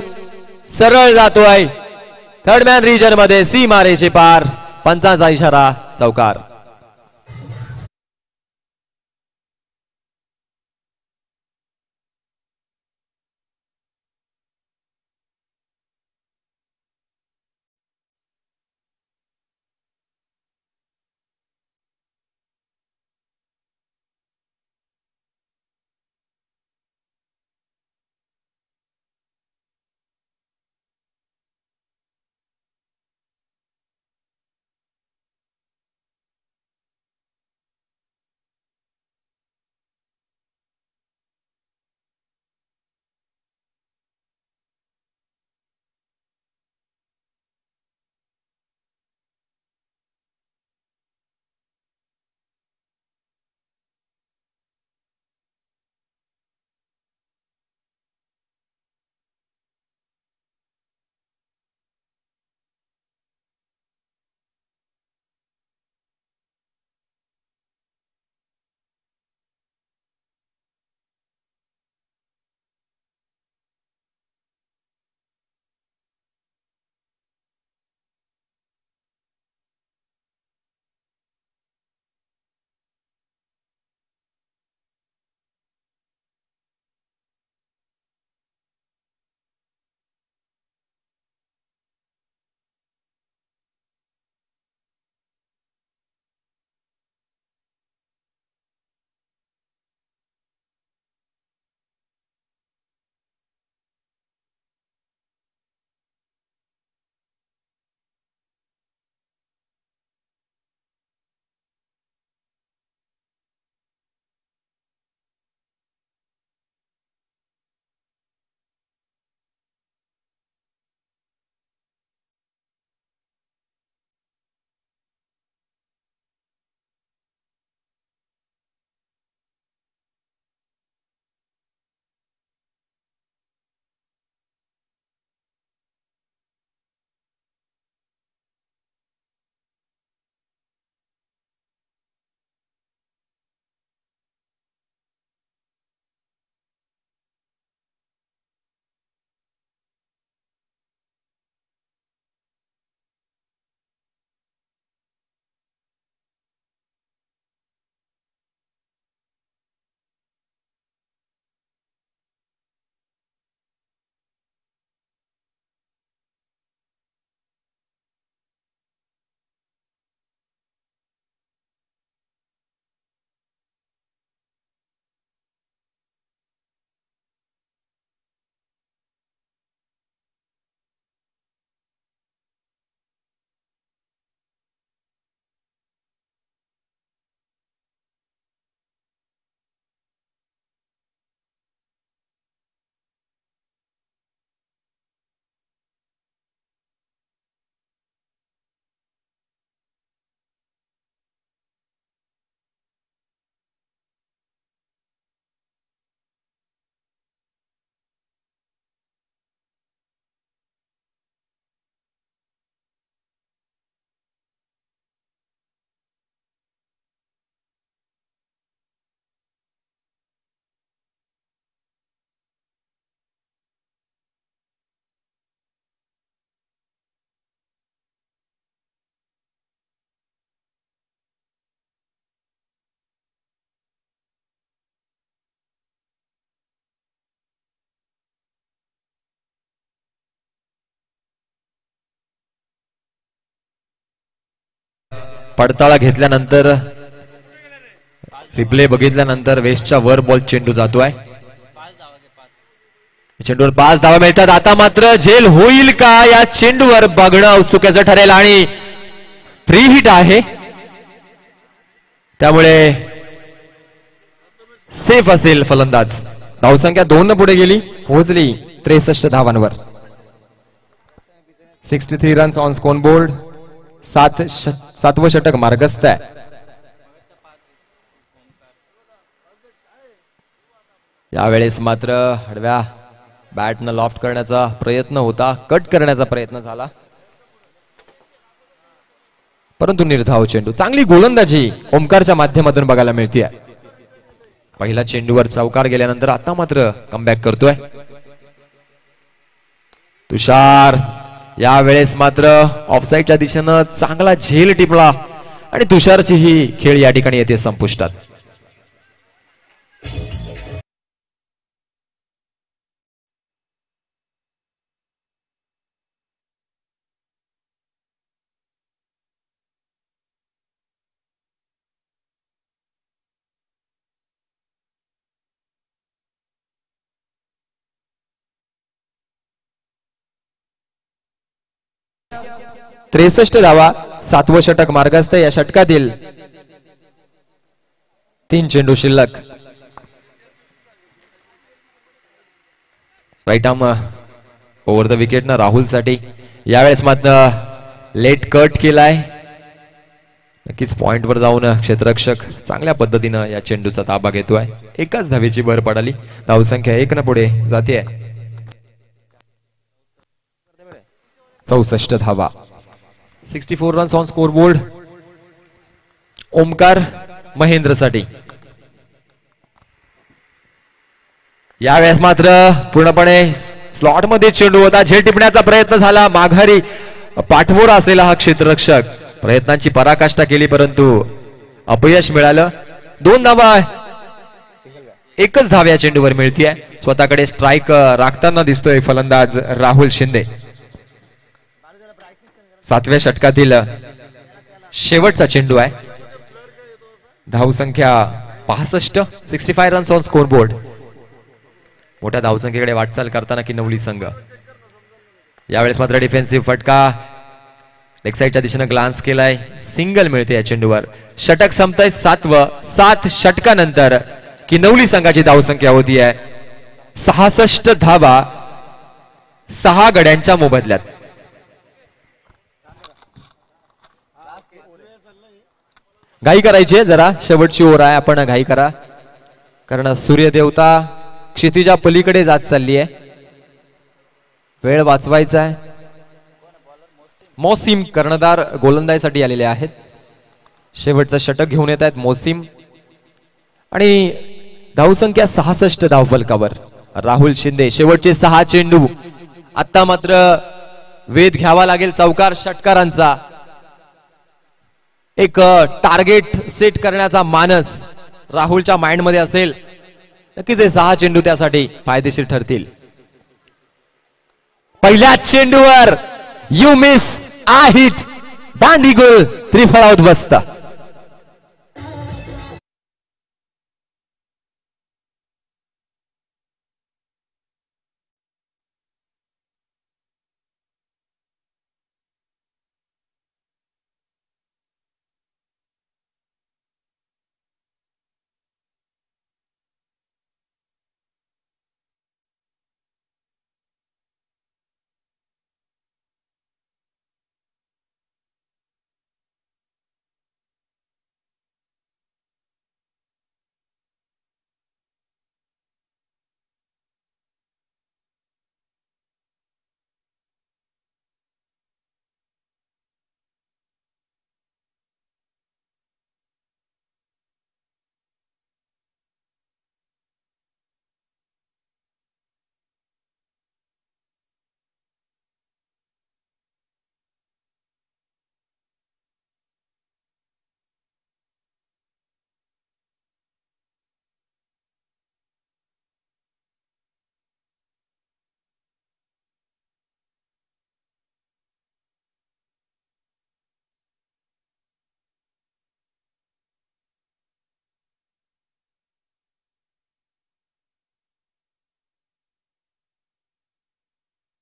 सरळ जातोय थर्ड मॅन रिजन मध्ये. सीमारेषे पार. पंचांचा इशारा चौकार. पडताळा घेतल्यानंतर रिप्ले बघितल्यानंतर वेस्टच्या वर बॉल चेंडू जातोय. चेंडूवर 5 धावा मिळतात. आता मात्र झेल होईल का या चेंडूवर बघणं औत्सुक्याचं ठरेल आणि फ्री हिट आहे त्यामुळे सेफ असेल फलंदाज. धावसंख्या 2 पुढे गेली, पोहोचली 63 धावांवर. 63 रन्स ऑन स्कोर बोर्ड. 7वं षटक मार्गस्थ आहे. यावेळेस मात्र हडव्या बॅटनं लॉफ्ट करण्याचा प्रयत्न होता, कट करण्याचा प्रयत्न झाला, परंतु निर्धाव चेंडू. चांगली गोलंदाजी ओमकारच्या माध्यमातून बघायला मिळते. पहिला चेंडूवर चौकार गेल्यानंतर आता मात्र कमबॅक करतोय तुषार. यावेळेस मात्र ऑफसाईडच्या दिशेनं चांगला झेल टिपला आणि तुषारची ही खेळ या ठिकाणी येते संपुष्टात. त्रेसष्ट धावा, 7वं षटक मार्गस्थ. या षटकातील 3 चेंडू शिल्लक. Right arm over the wicket ना राहुल साठी. यावेळेस मात्र लेट कट केलाय. नक्कीच पॉइंट वर जाऊन क्षेत्ररक्षक चांगल्या पद्धतीनं या चेंडूचा ताबा घेतोय. एकाच धावेची भर पडाली. धावसंख्या 1 न पुढे जाते. 64 धावा, 64 runs on score board Omkar Mahendra साठी. यावेळेस मात्र पूर्णपणे स्लॉट मध्ये चेंडू होता. झेल टिपण्याचा प्रयत्न झाला. माघारी पाठमोरा असलेला हा क्षेत्ररक्षक प्रयत्नांची पराकाष्ठा केली परंतु अपयश मिळालं. 2 धावा, एकच धाव या चेंडूवर मिळतीये. स्वतःकडे स्ट्राईक राखताना दिसतोय फलंदाज राहुल शिंदे. 7व्या षटकातील शेवटचा चेंडू आहे. धावसंख्या 65, 65 रन्स ऑन स्कोर बोर्ड. मोठ्या धावसंख्येकडे वाटचाल करताना की नवली संघ. यावेळेस मात्र डिफेन्सिव्ह फटका लेग साईडच्या दिशेनं ग्लान्स केलाय. सिंगल मिळते या चेंडूवर. षटक संपतंय 7वं. 7 षटकानंतर की नवली संघाची धावसंख्या होती आहे 66 धावा 6 गड्यांच्या मोबदल्यात. घाई करायची आहे जरा, शेवटची ओव्हर आहे. आपण घाई करा कारण सूर्यदेवता क्षितिजा पलीकडे जात चालली आहे. वेळ वाचवायचा आहे. मोसिम कर्णधार गोलंदाजीसाठी आलेले आहेत. शेवटचं षटक घेऊन येत आहेत मोसिम आणि धावसंख्या 66 धावफलकावर राहुल शिंदे. शेवटचे 6 चेंडू. आता मात्र वेध घ्यावा लागेल चौकार षटकारांचा. एक टार्गेट सेट करण्याचा मानस राहुलच्या माइंड मध्ये असेल. नक्कीच हे 6 चेंडू त्यासाठी फायदेशीर ठरतील. पहिल्या चेंडूवर यू मिस आ हिट. दांडी गोल त्रिफळावत बसता.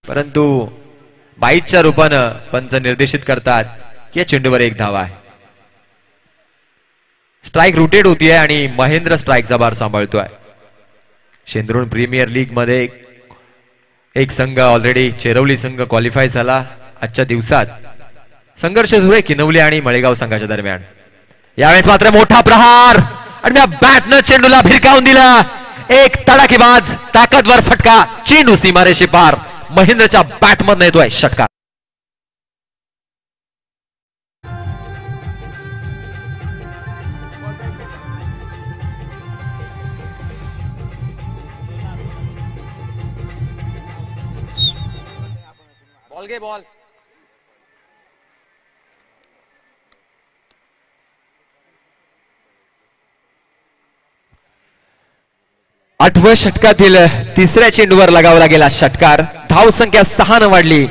परंतु बाईटच्या रूपानं पंच निर्देशित करतात की या चेंडूवर एक धावा आहे. स्ट्राइक रुटेड होतीये आणि महेंद्र स्ट्राइकचा भार सांभाळतोय. शेंद्रुण प्रीमियर लीग मध्ये एक संघ ऑलरेडी चेरवली संघ क्वालिफाय झाला. आजच्या दिवसात संघर्ष सुरू आहे किनवली आणि मळेगाव संघाच्या दरम्यान. यावेळेस मात्र मोठा प्रहार आणि बॅटनं चेंडूला भिरकावून दिला. एक तडाखेबाज ताकदवर फटका. चेंडू सीमारेषे पार. महेंद्रच्या बॅटमधून येतोय षटकार. बॉल घे बॉल. आठव्या षटकातील तिसऱ्या चेंडूवर लगावला गेला षटकार. धाव संख्या 6 वाढली.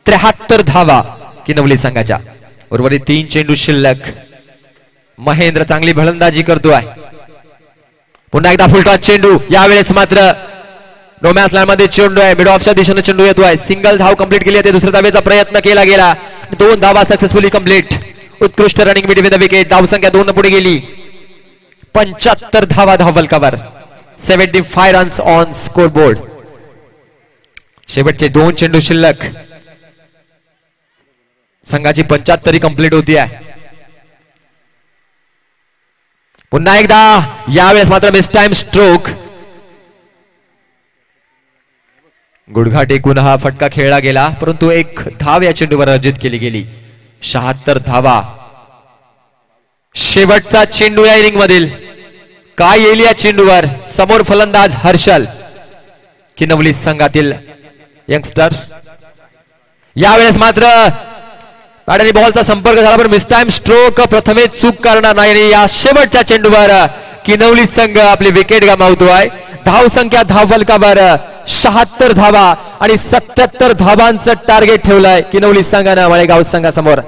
73 धावा किनवली संघाच्या. उर्वरित 3 चेंडू शिल्लक. महेंद्र चांगली फलंदाजी करतोय. पुन्हा एकदा फुलटॉस चेंडू. यावेळेस मात्र नो मॅच लाईन मध्ये चेंडू आहे. मिड ऑफच्या दिशेने चेंडू येतोय. सिंगल धाव कंप्लीट केली आहे. दुसऱ्या धावेचा प्रयत्न केला गेला. 2 धावा सक्सेसफुली कंप्लीट. उत्कृष्ट रनिंग बिटवीन द विकेट. धाव संख्या 2 पुढे गेली. 75 धावा धावफलकावर. 75 रन्स ऑन स्कोर बोर्ड. शेवटचे 2 चेंडू शिल्लक. संघाची 75 कंप्लीट होती आहे. पुन्हा एकदा यावेळेस मात्र मिस टाइम स्ट्रोक. गुडघा टेकून हा फटका खेळला गेला, परंतु एक धाव या चेंडूवर अर्जित केली गेली. 76 धावा. शेवटचा चेंडू या इनिंग मधील. काय येईल या चेंडूवर. समोर फलंदाज हर्षल किनवली संघातील यंगस्टर. यावेळेस मात्र बॅट आणि बॉलचा संपर्क झाला, पण मिस टाइम स्ट्रोक. प्रथमेच चूक करणार नाही आणि या शेवटच्या चेंडूवर किनवली संघ आपली विकेट गमावतोय. धाव संख्या धावफलकावर 76 धावा आणि 77 धावांचं टार्गेट ठेवलंय किनवली संघानं मळेगाव संघासमोर.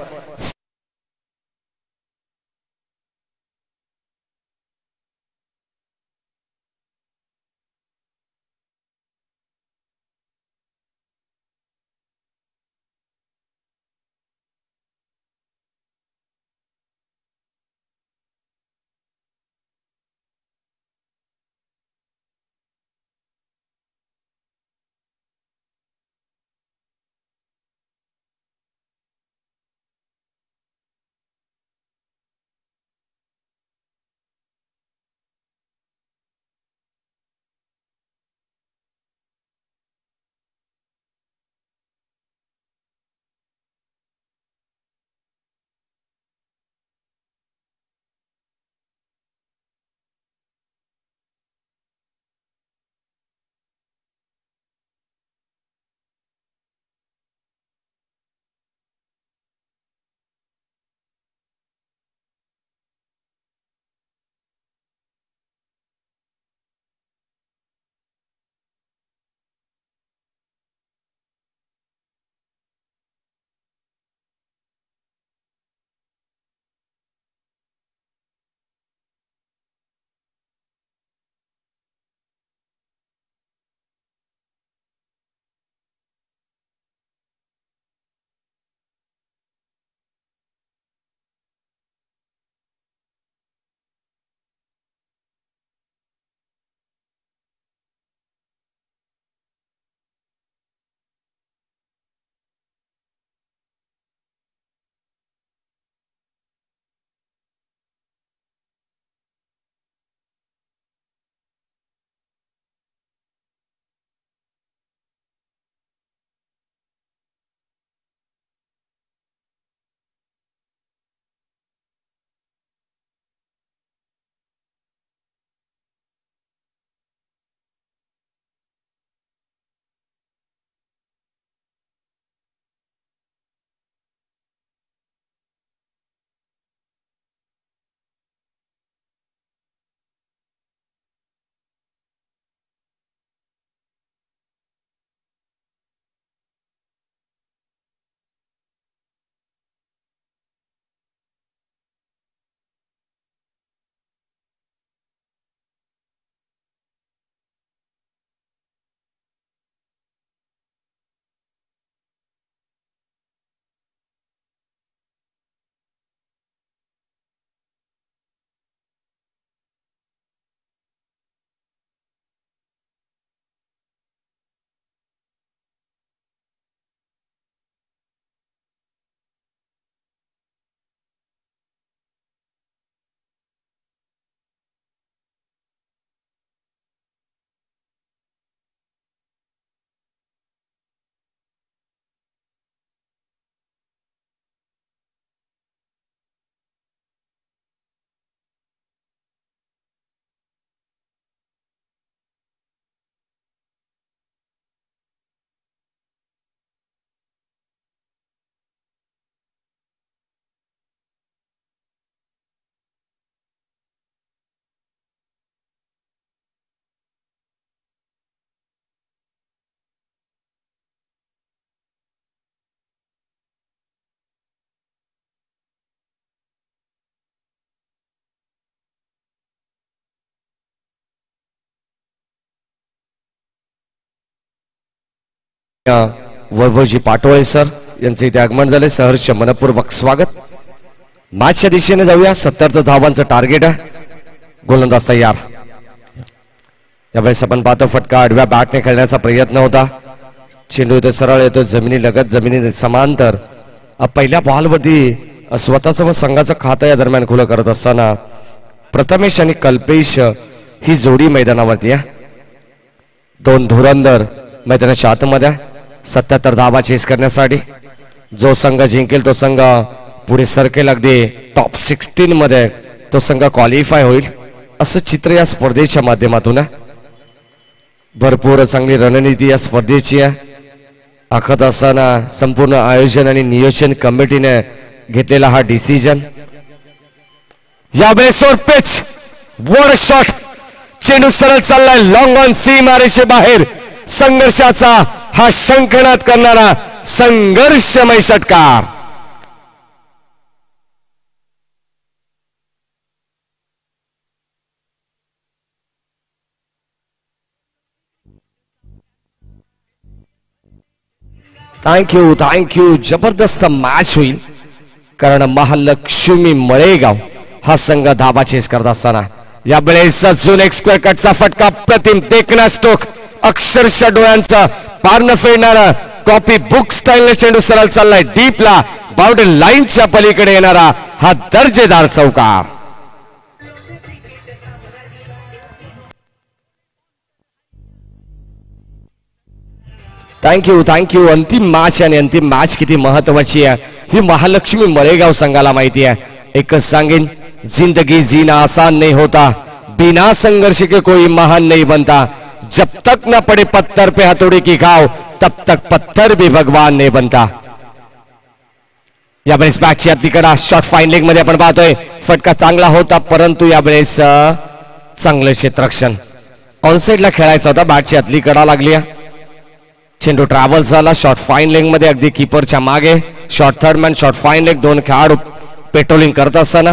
वैभवजी पाटोळे सर यांचे इथे आगमन झाले. सहर्ष मनपूर्वक स्वागत. मॅचच्या दिशेने जाऊया. 70 धावांचं टार्गेट आहे. गोलंदाज तयार. यावेळेस आपण पाहतो फटका आडव्या बॅटने खेळण्याचा प्रयत्न होता. चेंडू इथे सरळ येतो जमिनी लगत, जमिनी समांतर. पहिल्या बॉलवरती स्वतःचं व संघाचं खातं या दरम्यान खुलं करत असताना प्रथमेश आणि कल्पेश ही जोडी मैदानावरती आहे. दोन धुरंधर मैदानाच्या आतमध्ये 77 धावा चेस करण्यासाठी. जो संघ जिंकेल तो संघ पुढे सरकेल. अगदी टॉप 16 मध्ये तो संघ क्वालिफाय होईल असं चित्र या स्पर्धेच्या माध्यमातून आहे. भरपूर चांगली रणनीती या स्पर्धेची आहे. आखत असताना संपूर्ण आयोजन आणि नियोजन कमिटीने घेतलेला हा डिसिजन. यावेळेस पिच वर शॉट. चेंडू सरळ चाललाय लॉंग ऑन सीमारेषे बाहेर. संघर्षाचा हा शंखनाद करणारा संघर्षमय षटकार. थँक्यू. जबरदस्त मॅच होईल कारण महालक्ष्मी मळेगाव हा संघ धाबा चेस करत असताना यावेळेस अजून एक स्क्वेअर कटचा फटका. प्रतिम देखना स्ट्रोक. अक्षरशः डोळ्यांचा पारणं फेडणारा कॉपी बुक स्टाईलने चेंडू सरळ चाललाय डीपला. बाउंड्री लाईनच्या पलीकडे येणारा हा दर्जेदार चौकार. थँक्यू. अंतिम मॅच आणि अंतिम मॅच किती महत्वाची आहे ही महालक्ष्मी मळेगाव संघाला माहिती आहे. एकच सांगेन, जिंदगी जीना आसान नहीं होता, बिना संघर्ष के कोई महान नहीं बनता. जब तक न पड़े पत्थर पे हथौड़ी की घाव तब तक पत्थर भी भगवान नहीं बनता. यावेळेस बॅटची आतली कडा शॉट फाईन लेग मध्ये आपण पाहतोय. फटका चांगला होता परंतु यावेळेस चांगलं क्षेत्ररक्षण. ऑनसाइडला खेळायचा होता. बॅटची आतली कडा लागली. चेंडू ट्रॅव्हल झाला शॉर्ट फाईन लेग मध्ये अगदी कीपरच्या मागे. Short third man short fine leg. दोन खेळाडू पेट्रोलिंग करत असताना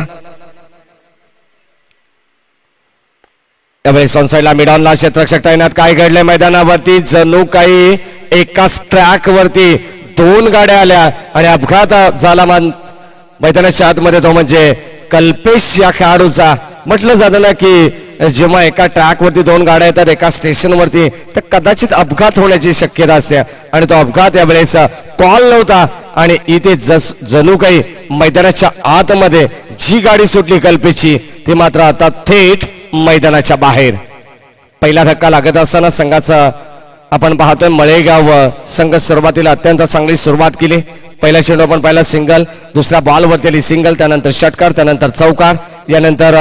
यावेळेस ऑनसाइडला मिड ऑनला क्षेत्ररक्षक तैनात. काय घडले मैदानावरती? जणू काही एकाच ट्रॅक वरती दोन गाड्या आल्या आणि अपघात झाला मैदानाच्या आतमध्ये. तो म्हणजे कल्पेश या खेळाडूचा. म्हटलं जातं ना की जेव्हा एका ट्रॅक वरती दोन गाड्या येतात एका स्टेशन वरती तर कदाचित अपघात होण्याची शक्यता असते आणि तो अपघात यावेळेस कॉल नव्हता आणि इथे जणू काही मैदानाच्या आतमध्ये जी गाडी सुटली कल्पेशची ती मात्र आता थेट मैदानाच्या बाहेर. पहिला धक्का लागत असताना संघाचा आपण पाहतोय मळेगाव संघ सुरुवातीला अत्यंत चांगली सुरुवात केली. पहिला चेंडू आपण पहिला सिंगल, दुसऱ्या बॉलवरती आली सिंगल, त्यानंतर षटकार, त्यानंतर चौकार, यानंतर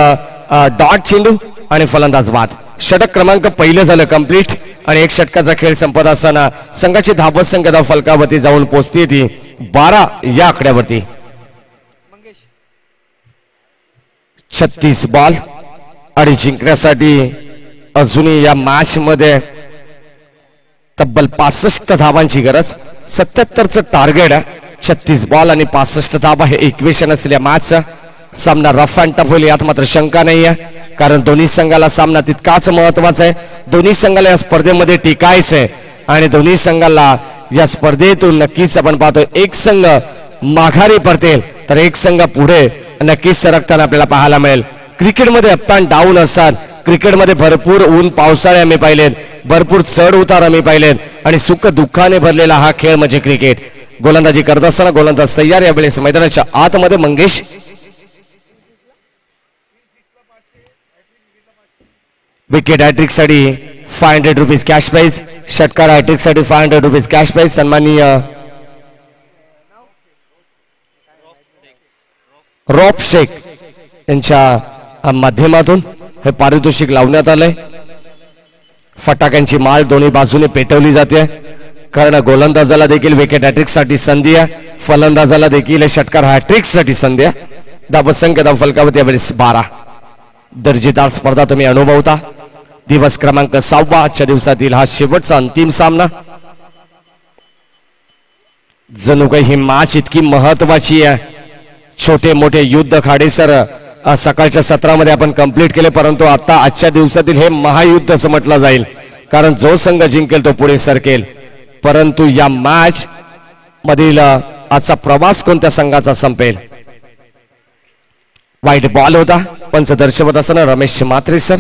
डॉट चेंडू आणि फलंदाज बाद. षटक क्रमांक पहिलं झालं कंप्लीट आणि एक षटकाचा खेळ संपत असताना संघाची धावत संख्या धाव फलकावरती जाऊन पोहोचते ती 12 या आकड्यावरती. 36 बॉल आणि जिंकण्यासाठी अजूनही या मॅच मध्ये तब्बल 65 धावांची गरज. 77चं टार्गेट आहे. 36 बॉल आणि 65 धावा हे इक्वेशन असलेल्या मॅचचा सामना रफ अँड टफ होईल यात मात्र शंका नाही आहे कारण दोन्ही संघाला सामना तितकाच महत्वाचा आहे. दोन्ही संघाला या स्पर्धेमध्ये टिकायचंय आणि दोन्ही संघाला या स्पर्धेतून नक्कीच आपण पाहतो एक संघ माघारी पडतेल तर एक संघ पुढे नक्कीच सरकताना आपल्याला पाहायला मिळेल. क्रिकेटमध्ये अप अँड डाऊन असतात. क्रिकेटमध्ये भरपूर ऊन पावसाळे आम्ही पाहिलेत, भरपूर चढ उतार आम्ही पाहिलेत आणि सुख दुःखाने भरलेला हा खेळ म्हणजे क्रिकेट. गोलंदाजी करत असताना गोलंदाज तयार. यावेळेस मैदानाच्या आतमध्ये मंगेश. विकेट हॅट्रिक साठी 500 रुपीज कॅश प्राइज. षटकार हॅट्रिक साठी 500 रुपीज कॅश प्राइज. सन्माननीय रॉप शेख यांच्या माध्यमातून हे पारितोषिक लावण्यात आलंय. फटाक्यांची माळ दोन्ही बाजूने पेटवली जाते कारण गोलंदाजाला देखील विकेट हॅट्रिक साठी संधी आहे, फलंदाजाला देखील षटकार हॅट्रिक साठी संधी आहे. धावत संख्या धाव फलकावरती यावेळेस 12. दर्जेदार स्पर्धा तुम्ही अनुभवता. दिवस क्रमांक 6 आजच्या दिवसातील हा शेवटचा अंतिम सामना. जणू काही ही मॅच इतकी महत्वाची आहे. छोटे मोठे युद्ध खाडेसर सकाळच्या सत्रामध्ये आपण कंप्लीट केले परंतु आता आजच्या दिवसातील हे महायुद्ध असं म्हटलं जाईल कारण जो संघ जिंकेल तो पुढे सरकेल. परंतु या मॅच मधील आजचा प्रवास कोणत्या संघाचा संपेल. वाईट बॉल होता. पंच दर्शवत असताना रमेश म्हात्रे सर.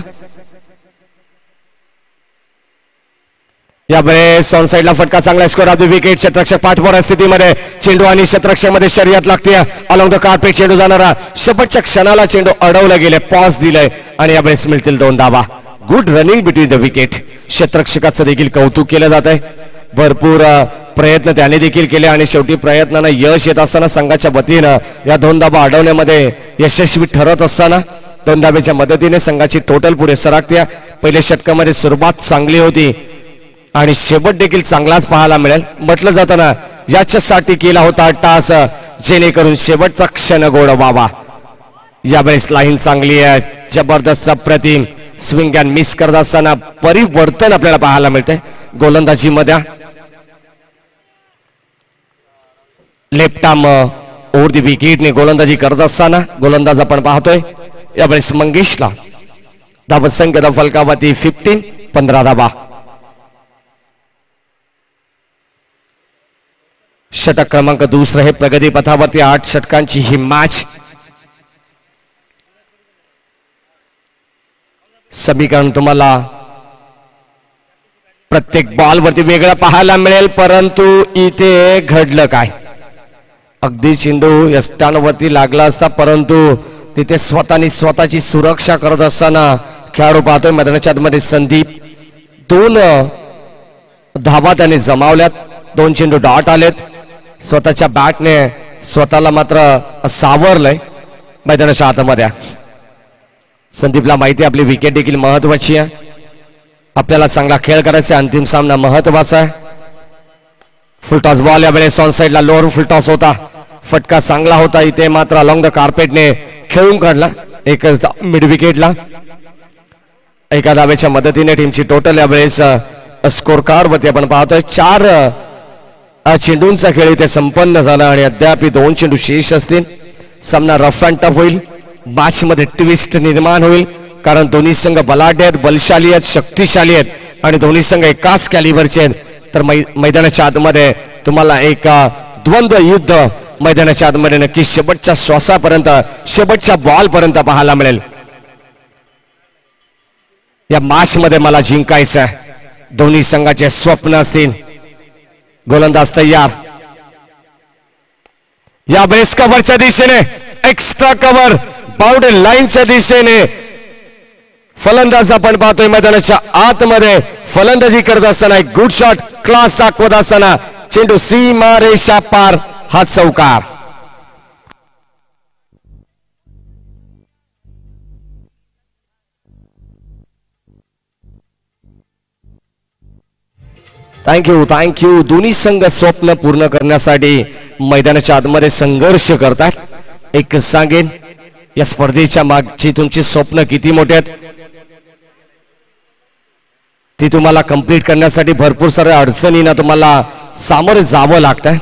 यावेळेस ऑन साइडला फटका, चांगला स्कोर ऑफ द विकेट. क्षेत्ररक्षक पाठपोर स्थितीमध्ये चेंडू आणि क्षेत्ररक्षक मध्ये शर्यत लागते. अलॉंग द कार्पेट चेंडू जाणारा, शेवटच्या क्षणाला चेंडू अडवला गेले, पॉज दिलंय आणि यावेळेस मिळतील 2 धावा. Good running between the wicket. क्षेत्ररक्षकाचं देखील कौतुक केलं जात आहे. भरपूर प्रयत्न त्याने देखील केले आणि शेवटी प्रयत्नांना यश येत असताना संघाच्या वतीनं या 2 धावा अडवण्यामध्ये यशस्वी ठरत असताना 2 धावेच्या मदतीने संघाची टोटल पुढे सरकते. पहिल्या षटकामध्ये सुरुवात चांगली होती आणि शेवट देखील चांगलाच पाहायला मिळेल. म्हटलं जातं ना, याच्यासाठी केला होता टास जेणेकरून शेवटचा क्षण गोड व्हावा. यावेळेस लाईन चांगली आहे, जबरदस्त अप्रतिम स्विंग अँड मिस करत असताना परिवर्तन आपल्याला पाहायला मिळते गोलंदाजी मध्ये. लेफ्ट आर्म ओव्हर द विकेटने गोलंदाजी करत असताना गोलंदाज आपण पाहतोय. यावेळेस मंगेशला धावसंख्या फलकावरती 15 धावा. षटक क्रमांक 2 हे प्रगती पथावरती 8 षटकांची ही मॅच. समीकरण तुम्हाला प्रत्येक बॉल वरती वेगळं पाहायला मिळेल, परंतु इथे घडलं काय. अगदी चेंडू यष्टांवरती लागला असता, परंतु तिथे स्वतःची सुरक्षा करत असताना खेळाडू पाहतोय मैदानाच्या आतमध्ये संदीप. 2 धावा त्याने जमावल्यात. 2 चेंडू डॉट आलेत. स्वतःच्या बॅटने स्वतःला मात्र सावरलंय मैदानाच्या आतमध्ये. संदीपला माहिती आपली विकेट देखील महत्वाची आहे. आपल्याला चांगला खेळ करायचा, अंतिम सामना महत्वाचा आहे. फुलटॉस बॉल यावेळेस ऑन साइडला लोअर फुलटॉस होता. फटका चांगला होता. इथे मात्र अलॉंग द कार्पेटने खेळून काढला. एकच मिड विकेटला. एका धावेच्या मदतीने टीमची टोटल यावेळेस स्कोर कार्ड वरती आपण पाहतोय 4 चेंडूंचा खेळ इथे संपन्न झाला आणि अद्याप 2 चेंडू शेष असतील. सामना रफ अँड टफ होईल. मॅच मध्ये ट्विस्ट निर्माण होईल, कारण दोन्ही संघ बलाढ्य आहेत, बलशाली आहेत, शक्तिशाली आहेत आणि दोन्ही संघ एकाच कॅलिबरचे आहेत. तर मैदानाच्या आतमध्ये तुम्हाला एक द्वंद्व युद्ध मैदानाच्या आतमध्ये नक्की शेवटच्या श्वासापर्यंत, शेवटच्या बॉल पर्यंत पाहायला मिळेल. या मॅच मध्ये मला जिंकायचं आहे. दोन्ही संघाचे स्वप्न असतील. गोलंदाज तयार. या बेस कव्हरच्या दिशेने एक्स्ट्रा कव्हर बाउंड्री लाईनच्या दिशेने फलंदाज आपण पाहतोय मैदानाच्या आतमध्ये फलंदाजी करत असताना एक गुड शॉट क्लास दाखवत असताना चेंडू सीमा रेषा पार, हा चौकार. थँक्यू. दोन्ही संघ स्वप्न पूर्ण करण्यासाठी मैदानाच्या आतमध्ये संघर्ष करतात. एक सांगेन, या स्पर्धेच्या मागची तुमची स्वप्न किती मोठी आहेत, ती तुम्हाला कंप्लीट करण्यासाठी भरपूर साऱ्या अडचणींना तुम्हाला सामोरे जावं लागतं.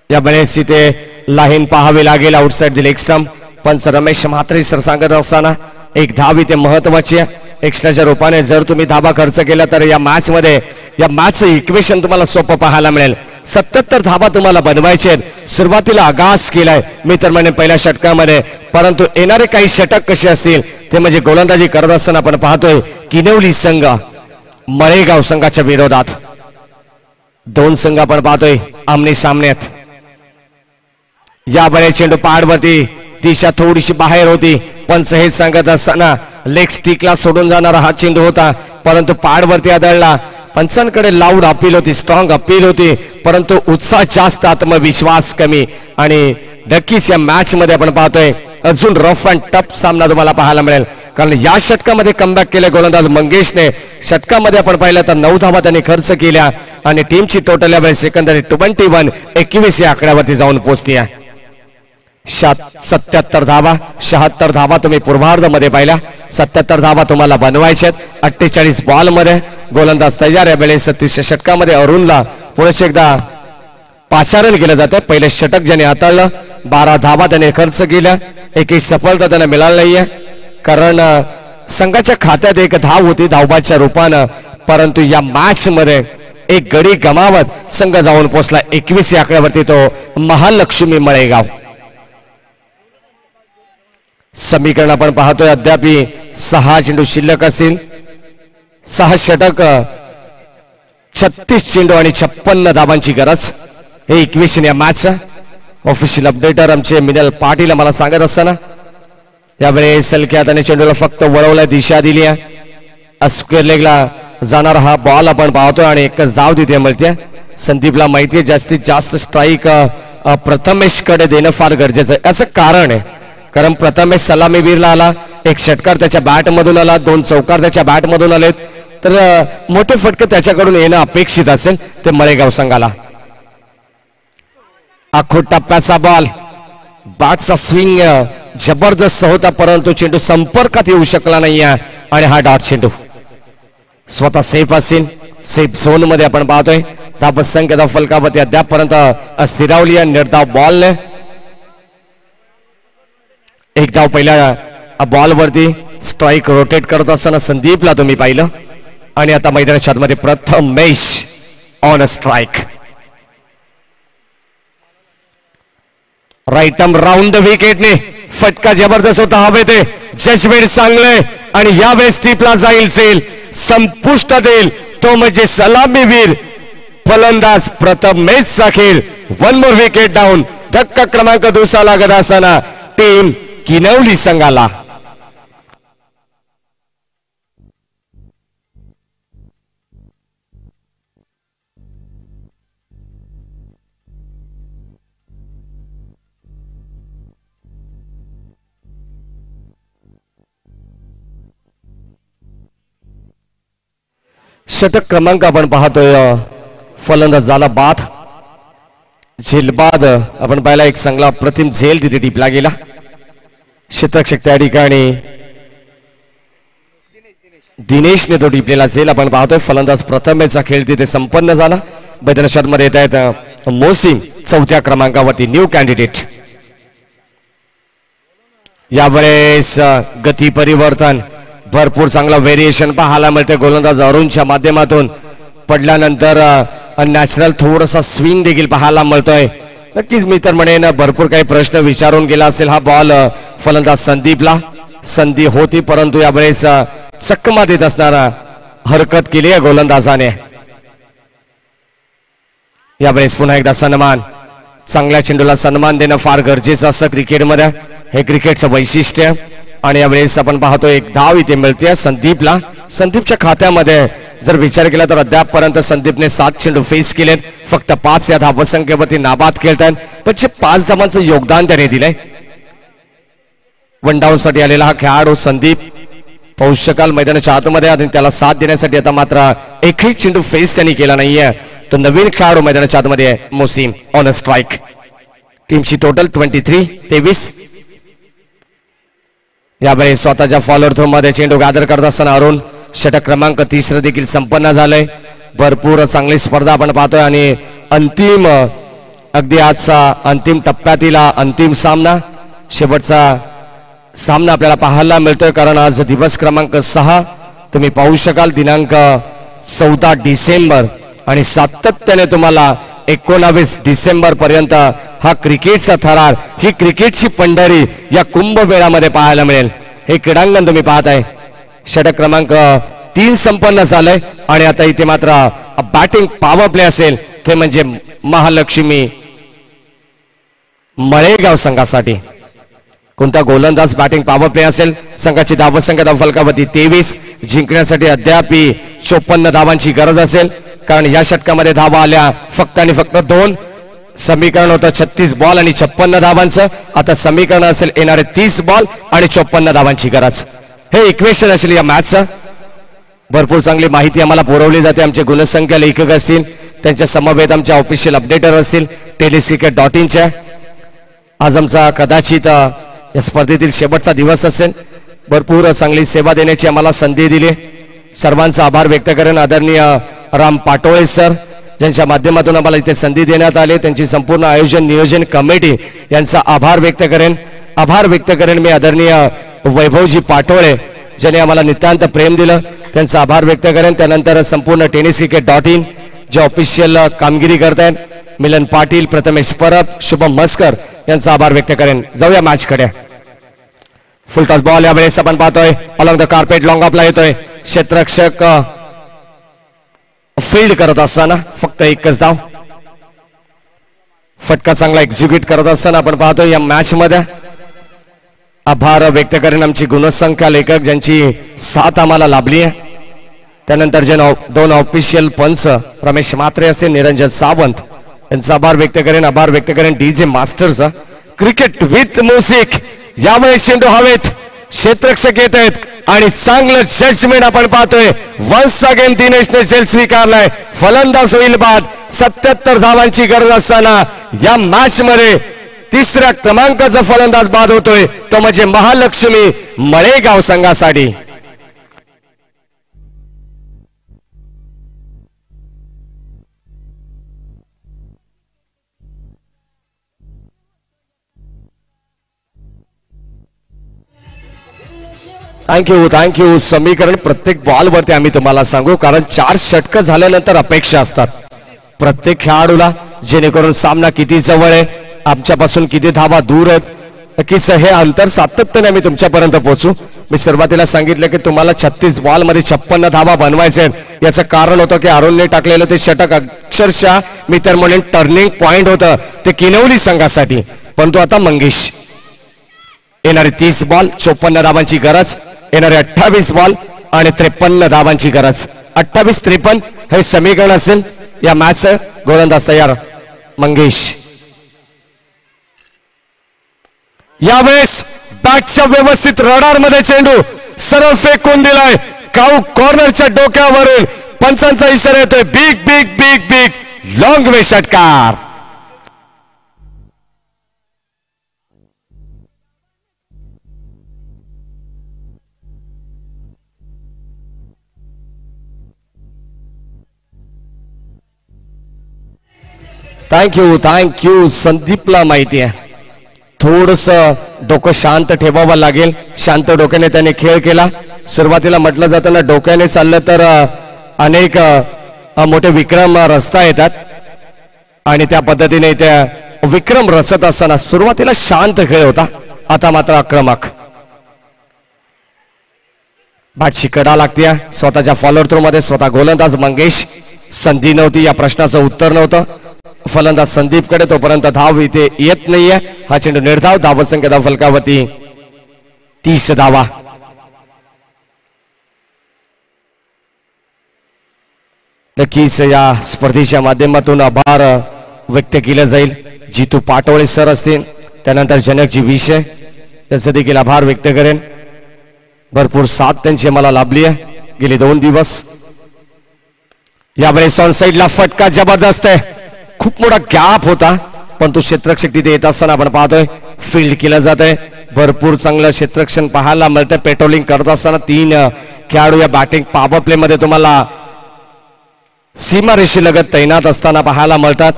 यावेळेस इथे लाईन पाहावी लागेल आउटसाइड द लेग स्टंप. पंच रमेश म्हात्रे सर सांगत असताना एक धाव इथे महत्वाची आहे. एक्स्ट्राच्या रूपाने जर तुम्ही धावा खर्च केला तर या मॅच मध्ये या मॅचचं इक्वेशन तुम्हाला सोपं पाहायला मिळेल. 77 धावा तुम्हाला बनवायचे आहेत. सुरुवातीला आगास केलाय मी तर म्हणे पहिल्या षटकामध्ये, परंतु येणारे काही षटक कसे असतील ते म्हणजे गोलंदाजी करत असताना आपण पाहतोय किनवली संघ मळेगाव संघाच्या विरोधात 2 संघ आपण पाहतोय आमने सामन्यात. यावेळी चेंडू पाडवरती, दिशा थोडीशी बाहेर होती. पंच हे सांगत असताना लेग स्टिकला सोडून जाणारा हा चेंडू होता, परंतु पाडवरती आदळला. पंचांकडे लाऊड अपील होती, स्ट्रॉंग अपील होती, परंतु उत्साह जास्त, आत्मविश्वास कमी. आणि नक्कीच या मॅच मध्ये आपण पाहतोय अजून रफ अँड टफ सामना तुम्हाला पाहायला मिळेल, कारण या षटकामध्ये कमबॅक केले गोलंदाज मंगेशने. षटकामध्ये आपण पाहिलं तर 9 धावा त्यांनी खर्च केल्या आणि टीमची टोटल यावेळी सेकंदरी 21 या आकड्यावरती जाऊन पोहोचती आहे. 77 धावा, 76 धावा तुम्ही पूर्वार्ध मध्ये पाहिल्या. 77 धावा तुम्हाला बनवायच्या आहेत. 48 बॉल मध्ये गोलंदाज तयार. यावेळी 36 षटकामध्ये अरुणला पुढे एकदा पाचारण केलं जातं. पहिले षटक ज्याने हाताळलं, 12 धावा त्याने खर्च केल्या. एकही सफलता त्यांना मिळाली नाहीये, कारण संघाच्या खात्यात 1 धाव होती धावबाच्या रूपानं, परंतु या मॅच मध्ये एक गडी गमावत संघ जाऊन पोहोचला 21 या आकड्यावरती तो महालक्ष्मी मळेगाव. समीकरण आपण पाहतोय अद्याप 6 चेंडू शिल्लक असेल. 6 षटक 36 चेंडू आणि 56 धावांची गरज. हे इक्वेशन या मॅच ऑफिशियल अपडेटर आमचे मिनल पाटील मला सांगत असताना यावेळेस सलक्यात आणि चेंडूला फक्त वळवल्या दिशा दिली आहे. स्क्वेअर लेगला जाणारा हा बॉल आपण पाहतोय आणि एकच धाव तिथे मिळते. संदीपला माहिती आहे जास्तीत जास्त स्ट्राईक प्रथमेश कडे देणं फार गरजेचं आहे. याचं कारण आहे कारण प्रथमेश सलामीवीरला आला, एक षटकार त्याच्या बॅट मधून आला, 2 चौकार त्याच्या बॅट मधून आलेत, तर मोठे फटके त्याच्याकडून येणं अपेक्षित असेल ते मळेगाव संघाला. आखो टप्प्याचा बॉल, बॅटचा स्विंग जबरदस्त होता परंतु चेंडू संपर्कात येऊ शकला नाहीये आणि हा डॉट चेंडू स्वतः सेफ असेल. सेफ झोन मध्ये आपण पाहतोय. धाबत संख्या फलकावरती अद्यापपर्यंत स्थिरावली आहे. निर्धाव बॉल, एक धाव पहिल्या बॉल वरती. स्ट्राईक रोटेट करत असताना संदीपला तुम्ही पाहिलं आणि आता मैदानाच्या आतमध्ये Prathamesh on a strike. Right arm round विकेटने फटका जबरदस्त होता हवे ते जजमेंट चांगले आणि यावेळेस टीपला जाईल सेल संपुष्टात येईल तो म्हणजे सलामीवीर फलंदाज प्रथमेशचा खेळ. 1 मोर विकेट डाऊन. धक्का क्रमांक 2 लागत असताना टीम किनवली संघाला. षटक क्रमांक आपण पाहतोय फलंदाज झाला बाद. झेलबाद आपण पाहिला एक चांगला प्रतिम झेल तिथे टिपला गेला. क्षेत्ररक्षक त्या ठिकाणी दिनेशने तो टिपलेला झेल आपण पाहतोय. फलंदाज प्रथमेशचा खेळ तिथे संपन्न झाला. मैदानाच्या मध्ये येत आहेत मोसिम 4थ्या क्रमांकावरती न्यू कॅन्डिडेट. यावेळेस गती परिवर्तन भरपूर चांगला व्हेरिएशन पाहायला मिळते. गोलंदाज अरुणच्या माध्यमातून पडल्यानंतर नॅचरल थोडासा स्विंग देखील पाहायला मिळतोय. नक्कीच मी तर म्हणेन भरपूर काही प्रश्न विचारून गेला असेल हा बॉल फलंदाज संदीपला. संधी होती परंतु यावेळेस चकमा देत असणारा हरकत केली आहे गोलंदाजाने. यावेळेस पुन्हा एकदा सन्मान, चांगल्या चेंडूला सन्मान देणं फार गरजेचं असतं क्रिकेटमध्ये. हे क्रिकेटचं वैशिष्ट्य. आणि यावेळेस आपण पाहतो एक धाव इथे मिळते संदीपला. संदीपच्या खात्यामध्ये जर विचार केला तर अद्यापपर्यंत संदीपने 7 चेंडू फेस केलेत. फक्त 5 या धावसंख्येवरती नाबाद खेळतात पण 5 धावांचं योगदान त्याने दिलंय. 1 डाऊन साठी आलेला हा खेळाडू संदीप पाहू शकाल मैदानाच्या आतमध्ये आणि त्याला साथ देण्यासाठी आता मात्र एकही चेंडू फेस त्यांनी केला नाहीये. तो नवीन खेळाडू मैदानाच्या आतमध्ये मोसिम ऑन अ स्ट्राईक. टीमची टोटल 23. यावेळी स्वतःच्या फॉलोअर थ्रो मध्ये चेंडू गॅदर करत असताना अरुण. षटक क्रमांक 3 देखील संपन्न झालंय. भरपूर चांगली स्पर्धा आपण पाहतोय आणि अंतिम अगदी आजचा अंतिम टप्प्यातील अंतिम सामना, शेवटचा सामना आपल्याला पाहायला मिळतोय कारण आज दिवस क्रमांक 6 तुम्ही पाहू शकाल दिनांक 14 डिसेंबर आणि सातत्याने तुम्हाला 19 डिसेंबर पर्यंत हा क्रिकेटचा थरार, ही क्रिकेटची पंढरी या कुंभमेळ्यामध्ये पाहायला मिळेल. हे क्रीडांगण तुम्ही पाहताय. षटक क्रमांक 3 संपन्न झालंय आणि आता इथे मात्र बॅटिंग पॉवर प्ले असेल ते म्हणजे महालक्ष्मी मळेगाव संघासाठी. कोणता गोलंदाज बॅटिंग पॉवर प्ले असेल. संघाची धावसंख्या धावफलकावरती 23. जिंकण्यासाठी अद्याप 54 धावांची गरज असेल कारण या षटकामध्ये धावा आल्या फक्त आणि फक्त 2. समीकरण होतं 36 बॉल आणि 56 धावांचं. आता समीकरण असेल येणारे 30 बॉल आणि 54 धावांची गरज. हे इक्वेशन असेल या मॅचचं. भरपूर चांगली माहिती आम्हाला पुरवली जाते. आमचे गुणसंख्या लेखक असतील त्यांच्या समवेत आमच्या ऑफिशियल अपडेटर असतील टेलिक्रिकेट.in. आज आमचा कदाचित या स्पर्धेतील शेवटचा दिवस असेल. भरपूर चांगली सेवा देण्याची आम्हाला संधी दिली. सर्वांचा आभार व्यक्त करेन. आदरणीय राम पाटोळे सर ज्यांच्या माध्यमातून आम्हाला इथे संधी देण्यात आली, त्यांची संपूर्ण आयोजन नियोजन कमिटी यांचा आभार व्यक्त करेन. मी आदरणीय वैभवजी पाटोळे ज्यांनी आम्हाला नितांत प्रेम दिलं त्यांचा आभार व्यक्त करेन. त्यानंतर संपूर्ण टेनिस क्रिकेट.in जे ऑफिशियल कामगिरी करतायत मिलन पाटील, प्रथमेश परब, शुभम मस्कर यांचा आभार व्यक्त करेन. जाऊया मॅच कडे. फुल टॉस बॉल यावेळेस आपण पाहतोय अलॉंग द कार्पेट लॉंग ऑफला येतोय. क्षेत्ररक्षक फील्ड करत असताना फक्त एकच धाव. फटका चांगला एक्झिक्यूट करत असताना आपण पाहतोय या मॅच मध्ये. आभार व्यक्त करेन आमची गुणसंख्या लेखक ज्यांची साथ आम्हाला लाभली आहे. त्यानंतर जे दोन ऑफिशियल पंच रमेश म्हात्रे असतील, निरंजन सावंत यांचा आभार व्यक्त करेन. आभार व्यक्त करेन DJ masters. Cricket with music यावेळेस चेंडू हवेत, क्षेत्ररक्षक येत आहेत आणि चांगलं जजमेंट आपण पाहतोय. वन्स अगेन दिनेशने झेल स्वीकारलाय. फलंदाज होईल बाद. 77 धावांची गरज असताना या मॅच मध्ये तिसऱ्या क्रमांकाचा फलंदाज बाद होतोय तो म्हणजे महालक्ष्मी मळेगाव संघासाठी. थँक्यू समीकरण. प्रत्येक बॉल वरती आम्ही तुम्हाला सांगू कारण 4 षटक झाल्यानंतर अपेक्षा असतात प्रत्येक खेळाडूला, जेणेकरून सामना किती जवळ आहे, आमच्यापासून किती धावा दूर आहेत, नक्कीच हे अंतर सातत्याने आम्ही तुमच्यापर्यंत पोहोचू. मी सुरुवातीला सांगितलं की तुम्हाला 36 बॉल मध्ये 56 धावा बनवायचे आहेत. याचं कारण होतं की अरुणने टाकलेलं ते षटक अक्षरशः मी तर म्हणेन टर्निंग पॉइंट होतं ते किनवली संघासाठी. परंतु आता मंगेश येणारे 30 बॉल 54 धावांची गरज, येणारे 28 बॉल आणि 53 धावांची गरज. 28-53 हे समीकरण असेल या मॅच. गोलंदाज तयार मंगेश. यावेळेस बॅटच्या व्यवस्थित रडार मध्ये चेंडू सरळ फेकून दिलाय. काऊ कॉर्नरच्या डोक्यावरून पंचांचा इशारा येतोय. Big big big big long वे षटकार. थँक्यू संदीपला माहिती आहे थोडस डोकं शांत ठेवावं लागेल. शांत डोक्याने त्याने खेळ केला. सुरुवातीला म्हटलं जातं ना डोक्याने चाललं तर अनेक मोठे विक्रम रचता येतात आणि त्या पद्धतीने त्या विक्रम रचत असताना सुरुवातीला शांत खेळ होता, आता मात्र आक्रमक. बॅटची कडा लागते स्वतःच्या फॉलोअर थ्रो मध्ये. स्वतः गोलंदाज मंगेश. संधी नव्हती, या प्रश्नाचं उत्तर नव्हतं. फलंदाज संदीप कडे, तोपर्यंत धाव इथे येत नाहीये. हा चेंडू निर्धाव. धावत संख्या धाव फलकावरती 30 धावा. नक्कीच या स्पर्धेच्या माध्यमातून आभार व्यक्त केले जाईल. जितू पाटोळे सर असतील, त्यानंतर जनकजी विषय त्याचा देखील आभार व्यक्त करेन. भरपूर साथ त्यांची मला लाभली आहे गेले 2 दिवस. यावेळेस ऑन साइडला फटका जबरदस्त आहे. खूप मोठा गॅप होता पण तो क्षेत्ररक्षक तिथे येत असताना आपण पाहतोय फील्ड केलं जात आहे. भरपूर चांगलं क्षेत्ररक्षण पाहायला मिळतं. पेट्रोलिंग करत असताना 3 खेळाडू या बॅटिंग पॉवर प्ले मध्ये तुम्हाला सीमारेषेलगत तैनात असताना पाहायला मिळतात,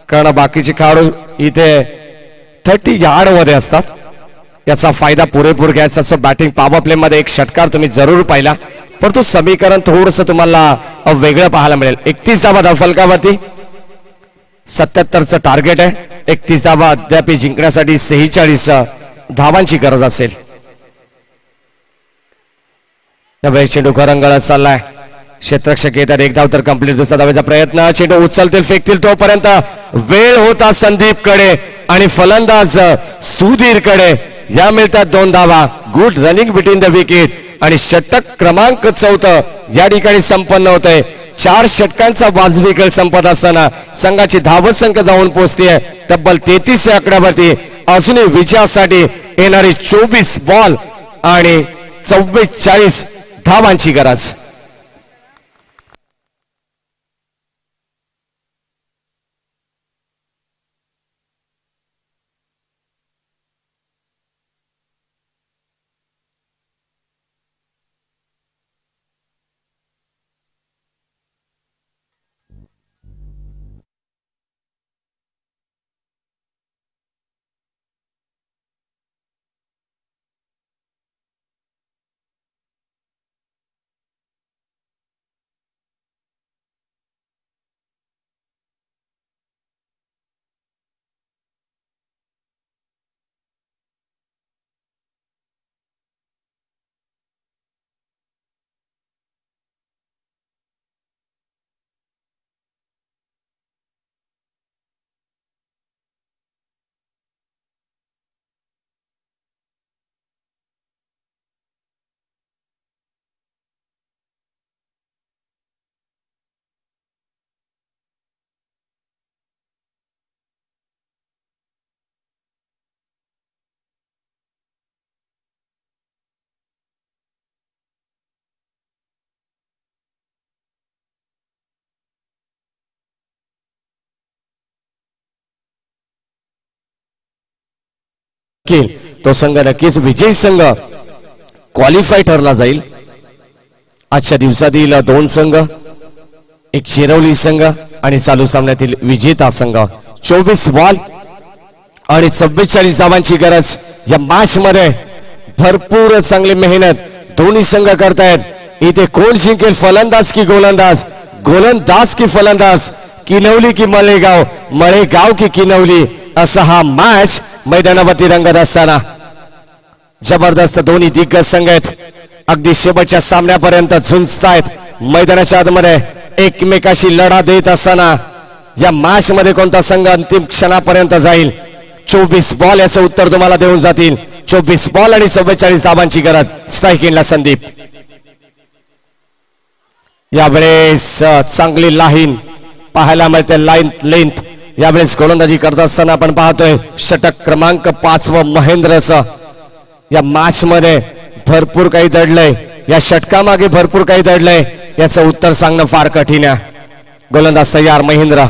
कारण बाकीचे खेळाडू इथे 30 यार्ड मध्ये असतात. याचा फायदा पुरेपूर घ्यायचा असतो. बॅटिंग पॉवर प्ले मध्ये एक षटकार तुम्ही जरूर पाहिला, परंतु समीकरण थोडंसं तुम्हाला वेगळं पाहायला मिळेल. 31 धावा धाव फलकावरती. 77चं टार्गेट आहे. 31 धावा अद्याप जिंकण्यासाठी 46 धावांची गरज असेल. यावेळी चेंडू घरंगळत चाललाय. क्षेत्ररक्षक येतात. 1 धाव तर कंप्लीट. दुसरा धावेचा प्रयत्न. चेंडू उचलतील फेकतील तोपर्यंत वेळ होता संदीप कडे आणि फलंदाज सुधीर कडे. या मिळतात 2 धावा. Good running between the wicket आणि षटक क्रमांक 4 या ठिकाणी संपन्न होत आहे. 4 षटकांचा वाजवी खेळ संपत असताना संघाची धावत संख्या जाऊन पोहोचते तब्बल 33 आकड्यावरती. अजूनही विजयासाठी येणारी 24 बॉल आणि 44 धावांची गरज. जिंकेल तो संघ नक्कीच विजयी संघ क्वालिफाय ठरला जाईल. आजच्या दिवसातील 2 संघ, एक शिरवली संघ आणि चालू सामन्यातील विजेता संघ. 24 बॉल आणि 44 धावांची गरज या मॅच मध्ये. भरपूर चांगली मेहनत दोन्ही संघ करतायत. इथे कोण जिंकेल, फलंदाज की गोलंदाज, गोलंदाज की फलंदाज, किनवली की मळेगाव, मळेगाव की किनवली, असा हा मॅच मैदानावरती रंगत असताना जबरदस्त दोन्ही दिग्गज संघ आहेत. अगदी शेवटच्या सामन्यापर्यंत झुंजतायत. मैदानाच्या आतमध्ये एकमेकाशी लढा देत असताना या मॅच मध्ये कोणता संघ अंतिम क्षणापर्यंत जाईल. 24 बॉल याचं उत्तर तुम्हाला देऊन जातील. 24 बॉल आणि 44 धावांची गरज. स्ट्रायकिंगला संदीप. यावेळेस चांगली लाईन पाहायला मिळते. लाईन लेंथ यावेळेस गोलंदाजी करत असताना आपण पाहतोय षटक क्रमांक 5 महेंद्रचं. या मॅच मध्ये भरपूर काही दडलंय, या षटकामागे भरपूर काही दडलंय. याचं उत्तर सांगणं फार कठीण आहे. गोलंदाज तयार महेंद्र.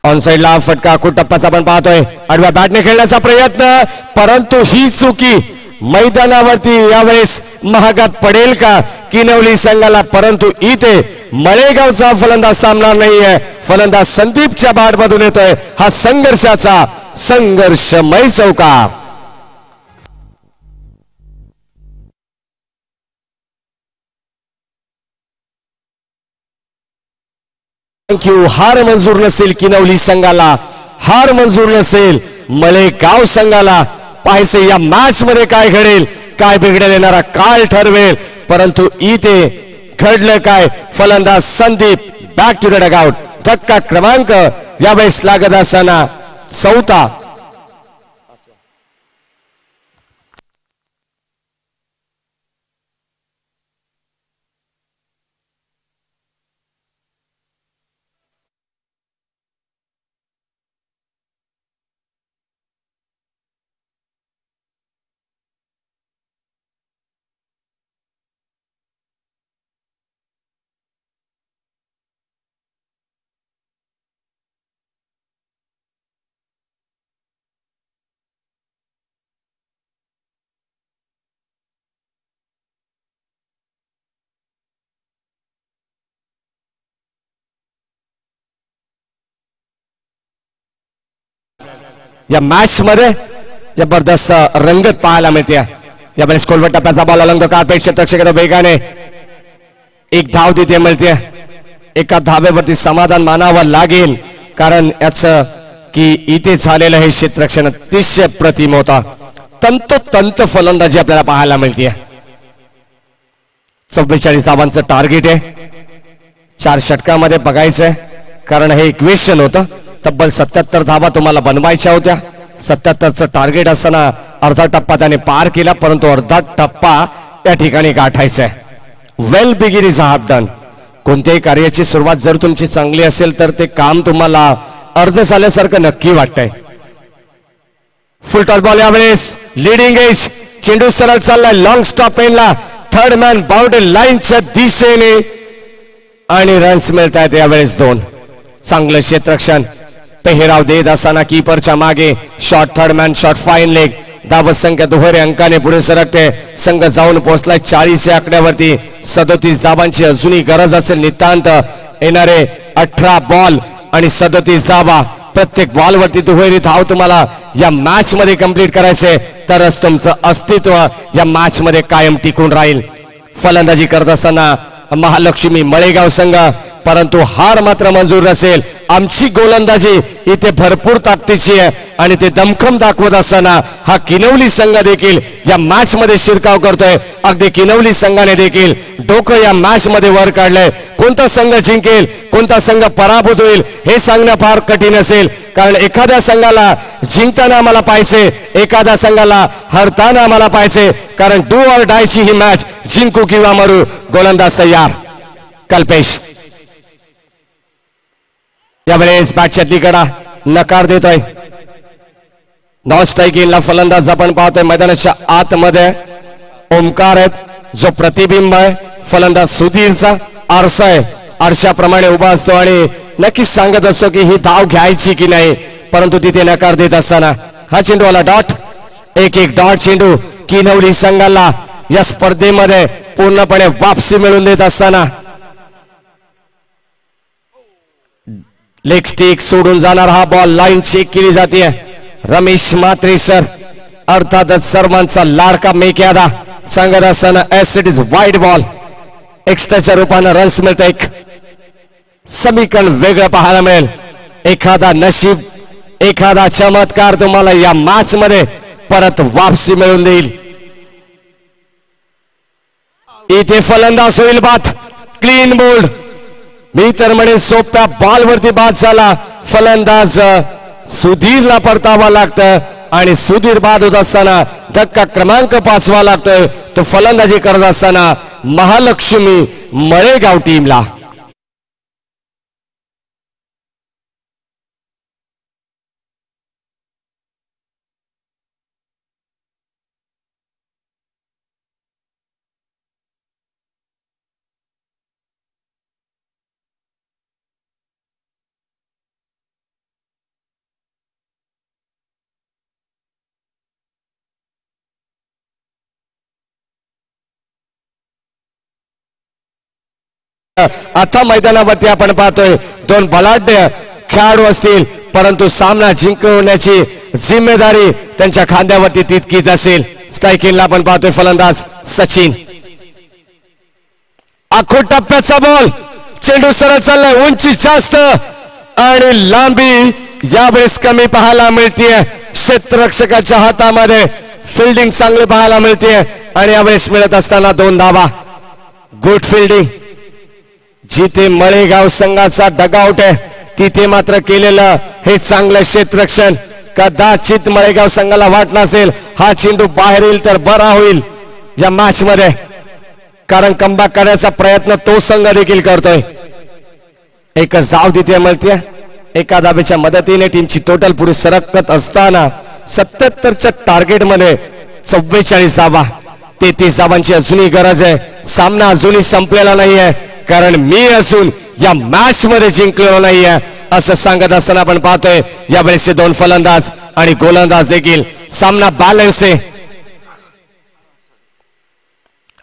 ऑन साइडला फटका टप्प्याचा आपण पाहतोय. आडव्या बॅटने खेळण्याचा प्रयत्न, परंतु ही चुकी मैदानावरती यावेळेस महागात पडेल का किनवली संघाला. परंतु इथे मळेगावचा फलंदाज थांबणार नाहीये. फलंदाज संदीपच्या बॅटमधून येतोय. हा संघर्षाचा संघर्षमय चौका. हार मंजूर नसेल किनवली संघाला, हार मंजूर नसेल मळेगाव संघाला. पाहायचे या मॅच मध्ये काय घडेल, काय बिघडेल, येणारा काळ ठरवेल. परंतु इथे घडलं काय, फलंदाज Sandeep back to the dugout. धक्का क्रमांक यावेळेस लागत असताना 4था. या मॅच मध्ये जबरदस्त रंगत पाहायला मिळते. यावेळेस कोलवट टप्प्याचा बॉल अलंग कार्पेट क्षेत्रक्षक वेगाने एक धाव तिथे मिळते. एका धावेवरती समाधान मानावं लागेल, कारण याचं की इथे झालेलं हे क्षेत्ररक्षण अतिशय प्रतिम होता. तंतोतंत फलंदाजी आपल्याला पाहायला मिळते. 44 धावांचं टार्गेट आहे. 4 षटकामध्ये बघायचंय, कारण हे इक्वेशन होतं. तब्बल 77 धावा तुम्हाला बनवायच्या होत्या. 77चं टार्गेट असताना अर्धा टप्पा त्याने पार केला, परंतु अर्धा टप्पा या ठिकाणी गाठायचा आहे. वेल बिगिन इज हाफ डन. कोणत्याही कार्याची सुरुवात जर तुमची चांगली असेल तर ते काम तुम्हाला अर्ध झाल्यासारखं नक्की वाटतंय. फुल टॉस बॉल यावेळेस लीडिंग एज. चेंडू सरळ चाललाय लॉंग स्टॉप एंडला. थर्ड मॅन बाउंड्री लाईनच्या दिशेने आणि रन्स मिळत आहेत यावेळेस 2. चांगलं क्षेत्ररक्षण पेहराव देत असताना कीपरच्या मागे shot third man shot fine leg. धावत संख्या दुहेरी अंकाने पुढे सरकते. संघ जाऊन पोहोचलाय 40 या आकड्यावरती. 37 धावांची अजूनही गरज असेल नितांत. येणारे 18 बॉल आणि 37 धावा. प्रत्येक बॉलवरती दुहेरी धाव तुम्हाला या मॅच मध्ये कंप्लीट करायचे, तरच तुमचं अस्तित्व या मॅच मध्ये कायम टिकून राहील. फलंदाजी करत असताना महालक्ष्मी मळेगाव संघ, परंतु हार मात्र मंजूर नसेल. आमची गोलंदाजी इथे भरपूर ताकदीची आहे आणि ते दमखम दाखवत असताना हा किनवली संघ देखील या मॅच मध्ये शिरकाव करतोय. अगदी किनवली संघाने देखील डोकं या मॅच मध्ये वर काढलंय. कोणता संघ जिंकेल, कोणता संघ पराभूत होईल हे सांगणं फार कठीण असेल, कारण एखाद्या संघाला जिंकताना आम्हाला पाहिजे, एखाद्या संघाला हरताना आम्हाला पाहिजे, कारण डू ऑर डायची ही मॅच. जिंकू किंवा मरू. गोलंदाज तयार कल्पेश. यावेळेस बॅटच्या दिगडा नकार देतोय. नॉन स्ट्राईकिंगला फलंदाज आपण पाहतोय. मैदानाच्या आतमध्ये ओमकार आहेत, जो प्रतिबिंब आहे फलंदाज सुधीरचा. आरसा आहे, आरशाप्रमाणे उभा असतो आणि नक्कीच सांगत असतो की ही धाव घ्यायची की नाही, परंतु तिथे नकार देत असताना हा चेंडूवाला डॉट. एक डॉट चेंडू किनवली संघाला या स्पर्धेमध्ये पूर्णपणे वापसी मिळवून देत असताना लेग स्टिक सोडून जाणार हा बॉल लाईन चेक केली जाते. रमेश म्हात्रे सर अर्थातच सर्वांचा लाडका मेक्यादा सांगत असताना as it is wide ball. एक्स्ट्राच्या रूपानं रन्स मिळत. एक समीकरण वेगळं पाहायला मिळेल. एखादा नशीब एखादा चमत्कार तुम्हाला या मॅच मध्ये परत वापसी मिळवून देईल. इथे फलंदाज होईल बाद. Clean bowled. मी तर म्हणेन सोप्या बॉलवरती बाद झाला. फलंदाज सुधीरला परतावा लागतं आणि सुधीर बाद होत असताना धक्का क्रमांक 5 लागतोय. तो फलंदाजी करत असताना महालक्ष्मी मळेगाव टीमला. आता मैदानावरती आपण पाहतोय दोन बलाढ्य खेळाडू असतील परंतु सामना जिंकवण्याची जिम्मेदारी त्यांच्या खांद्यावरती तितकीच असेल. स्ट्रायकिंगला आपण पाहतोय फलंदाज सचिन. आखो टप्प्याचा बॉल. चेंडू सरळ चाललाय. उंची जास्त आणि लांबी यावेळेस कमी पाहायला मिळते. क्षेत्ररक्षकाच्या हातामध्ये फिल्डिंग चांगली पाहायला मिळते आणि यावेळेस मिळत असताना 2 धावा. Good fielding. जिथे मळेगाव संघाचा डगआउट आहे तिथे मात्र केलेलं हे चांगलं क्षेत्ररक्षण. कदाचित मळेगाव संघाला वाटलं असेल हा चेंडू बाहेर येईल तर बरा होईल या मॅच मध्ये, कारण कमबॅक करण्याचा प्रयत्न तो संघ देखील करतोय. एकच धाव तिथे मिळते. एका धावेच्या मदतीने टीमची टोटल पुढे सरकत असताना 77च्या टार्गेट मध्ये 44 धावा. 33 धावांची अजूनही गरज आहे. सामना अजूनही संपलेला नाहीये, कारण मी असून या मॅच मध्ये जिंकलेलो नाहीये असं सांगत असताना आपण पाहतोय यावेळेसचे 2 फलंदाज आणि गोलंदाज देखील. सामना बॅलन्स आहे.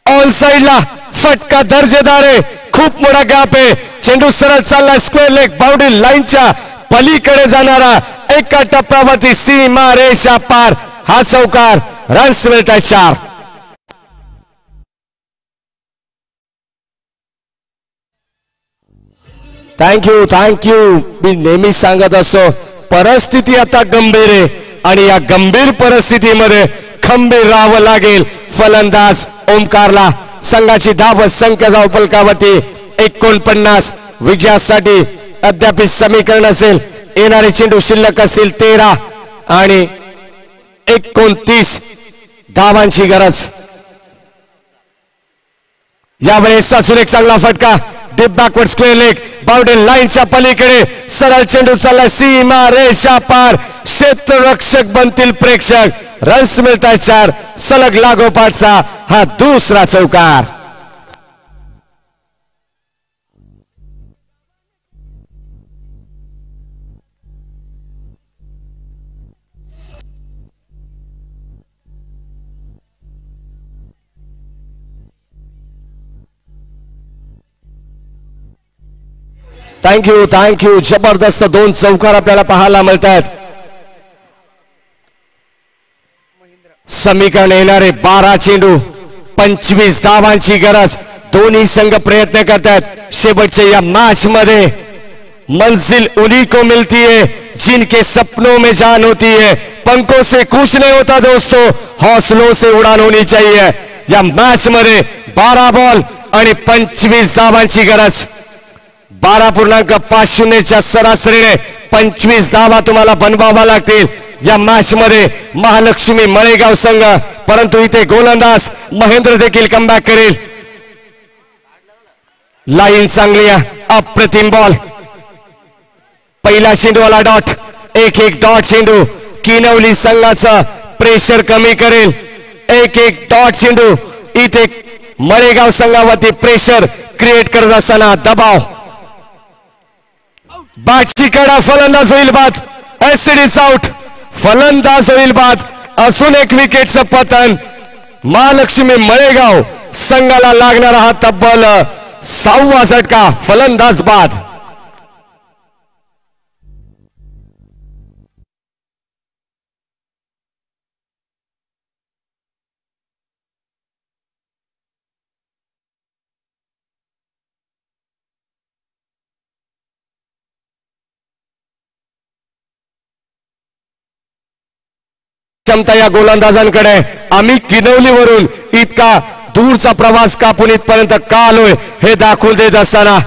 ऑन साइडला फटका दर्जेदार आहे. खूप मोठा गॅप आहे. चेंडू सरळ चालला. स्क्वेअर लेग बाउंड्री लाईनच्या पलीकडे जाणारा. एका टप्प्यावरती सीमा रेषा पार. हा चौकार. रन्स मिळतात 4. थँक्यू. मी नेहमी सांगत असतो परिस्थिती आता गंभीर आहे आणि या गंभीर परिस्थितीमध्ये खंबीर राहावं लागेल फलंदाज ओमकारला. संघाची धाव संख्या धाव फलकावरती 49. विजयासाठी अद्याप समीकरण असेल. येणारे चेंडू शिल्लक असतील 13 आणि 29 धावांची गरज. यावेळेस अजून एक चांगला फटका. Deep backward square leg boundary लाईनच्या पलीकडे सरळ चेंडू चालला. सीमा रेषा पार. क्षेत्ररक्षक बनतील प्रेक्षक. रन्स मिळतात 4. सलग लागोपाठचा हा दुसरा चौकार. थँक्यू. जबरदस्त 2 चौकार आपल्याला पाहायला मिळतात. समीकरण येणारे 12 चेंडू 25 धावांची गरज. दोन्ही संघ प्रयत्न करतात. शेवटच्या या मॅच मध्ये मंजिल उन्हीं को मिलती है जिनके सपनों में जान होती है. पंखों से कुछ नहीं होता दोस्तों, हौसलों से उड़ान होनी चाहिए. या मॅच मध्ये 12 बॉल आणि 25 धावांची गरज. 12.50च्या सरासरीने 25 धावा तुम्हाला बनवावा लागतील या मॅच मध्ये. महालक्ष्मी मळेगाव संघ, परंतु इथे गोलंदाज महेंद्र देखील कमबॅक करेल. लाईन चांगली आहे. अप्रतिम बॉल. पहिला चेंडूवाला डॉट. एक डॉट चेंडू किनवली संघाचं प्रेशर कमी करेल. एक डॉट चेंडू इथे मळेगाव संघावरती प्रेशर क्रिएट करत असताना दबाव. बॅटची कडा. फलंदाज होईल बाद. Acid is out. फलंदाज होईल बाद. असून एक विकेटचं पतन. महालक्ष्मी मळेगाव संघाला लागणारा हा तब्बल 6वा झटका. फलंदाज बाद. क्षमता या गोलंदाजांकडे. आम्ही किनवलीवरून इतका दूरचा प्रवास कापून इथपर्यंत का आलोय हे दाखवून देत असताना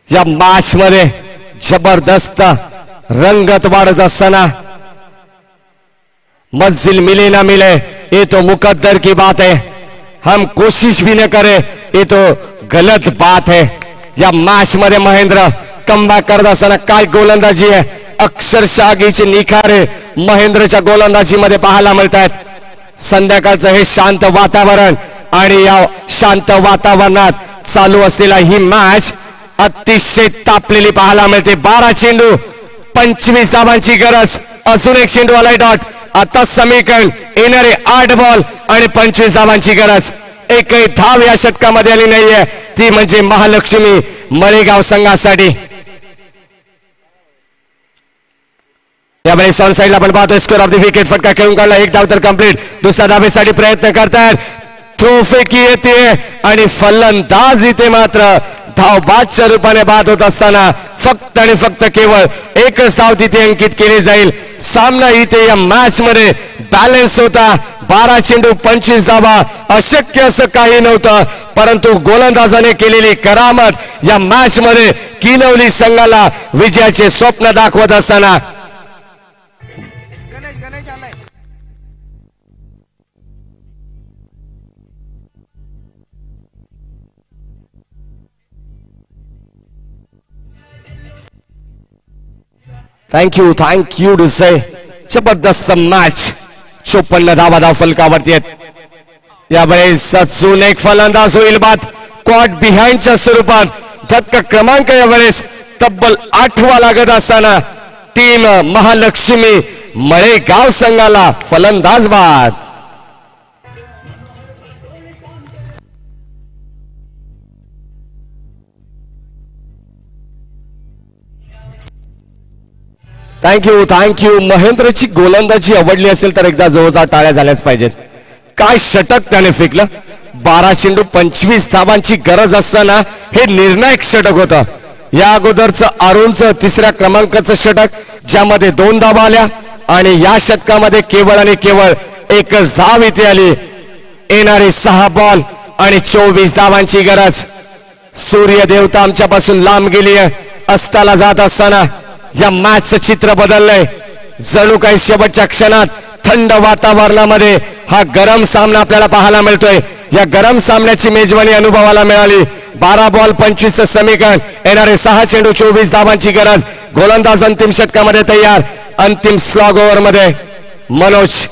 या मॅच मध्ये जबरदस्त रंगत वाढत असताना मंजिल मिले ना मिले ये तो मुकद्दर की बात है. हम कोशिश भी न करें ये तो गलत बात है. या मॅच मध्ये महेंद्र कमबॅक करत असताना काय गोलंदाजी आहे. अक्षरशः आगीचे निखारे महेंद्रच्या गोलंदाजी मध्ये पाहायला मिळत आहेत. संध्याकाळचं हे शांत वातावरण आणि या शांत वातावरणात चालू असलेला ही मॅच अतिशय तापलेली पाहायला मिळते. 12 चेंडू 25 धावांची गरज. अजून एक चेंडू आलाय डॉट. आता समीकरण येणारे 8 बॉल आणि 25 धावांची गरज. एकही धाव या षटकामध्ये आली नाहीये. ती म्हणजे महालक्ष्मी मळेगाव संघासाठी. यावेळी ऑन साइडला आपण पाहतोय स्कोर ऑफ द विकेट. फटका खेळून काढला. एक धाव तर कंप्लीट. दुसऱ्या धावेसाठी प्रयत्न करतायत. थ्रो फेकी येते आणि फलंदाज इथे मात्र धावबादच्या रूपाने बाद होत असताना फक्त आणि फक्त केवळ एकच धाव तिथे अंकित केली जाईल. सामना इथे या मॅच मध्ये बॅलन्स होता. 12 चेंडू 25 धावा. अशक्य असं काही नव्हतं परंतु गोलंदाजाने केलेली करामत या मॅच मध्ये किनवली संघाला विजयाचे स्वप्न दाखवत असताना थँक यू टू से. जबरदस्त मॅच. 54 धावा धाव फलकावरती आहेत. यावेळेस अजून एक फलंदाज होईल बाद. क्वाड बिहाइंडच्या स्वरूपात धक्का क्रमांक यावेळेस तब्बल 8वा लागत असताना टीम महालक्ष्मी मळेगाव संघाला फलंदाज बाद. थँक्यू. महेंद्रची गोलंदाजी आवडली असेल तर एकदा जोरदार टाळ्या झाल्याच पाहिजेत. काय षटक त्याने फेकलं. 12 चेंडू 25 धावांची गरज असताना हे निर्णायक षटक होतं. या अगोदरचं अरुणचं 3ऱ्या क्रमांकाचं षटक ज्यामध्ये 2 धावा आल्या आणि या षटकामध्ये केवळ आणि केवळ एकच धाव इथे आली. येणारे 6 बॉल आणि 24 धावांची गरज. सूर्य देवता आमच्यापासून लांब गेली अस्ताला जात असताना या मॅचचं चित्र बदललंय. जणू काही शेवटच्या क्षणात थंड वातावरणामध्ये हा गरम सामना आपल्याला पाहायला मिळतोय. या गरम सामन्याची मेजवानी अनुभवाला मिळाली. 12 बॉल 25चं समीकरण. येणारे 6 चेंडू 24 धावांची गरज. गोलंदाज अंतिम षटकामध्ये तयार. अंतिम स्लॉग ओव्हर मध्ये मनोज.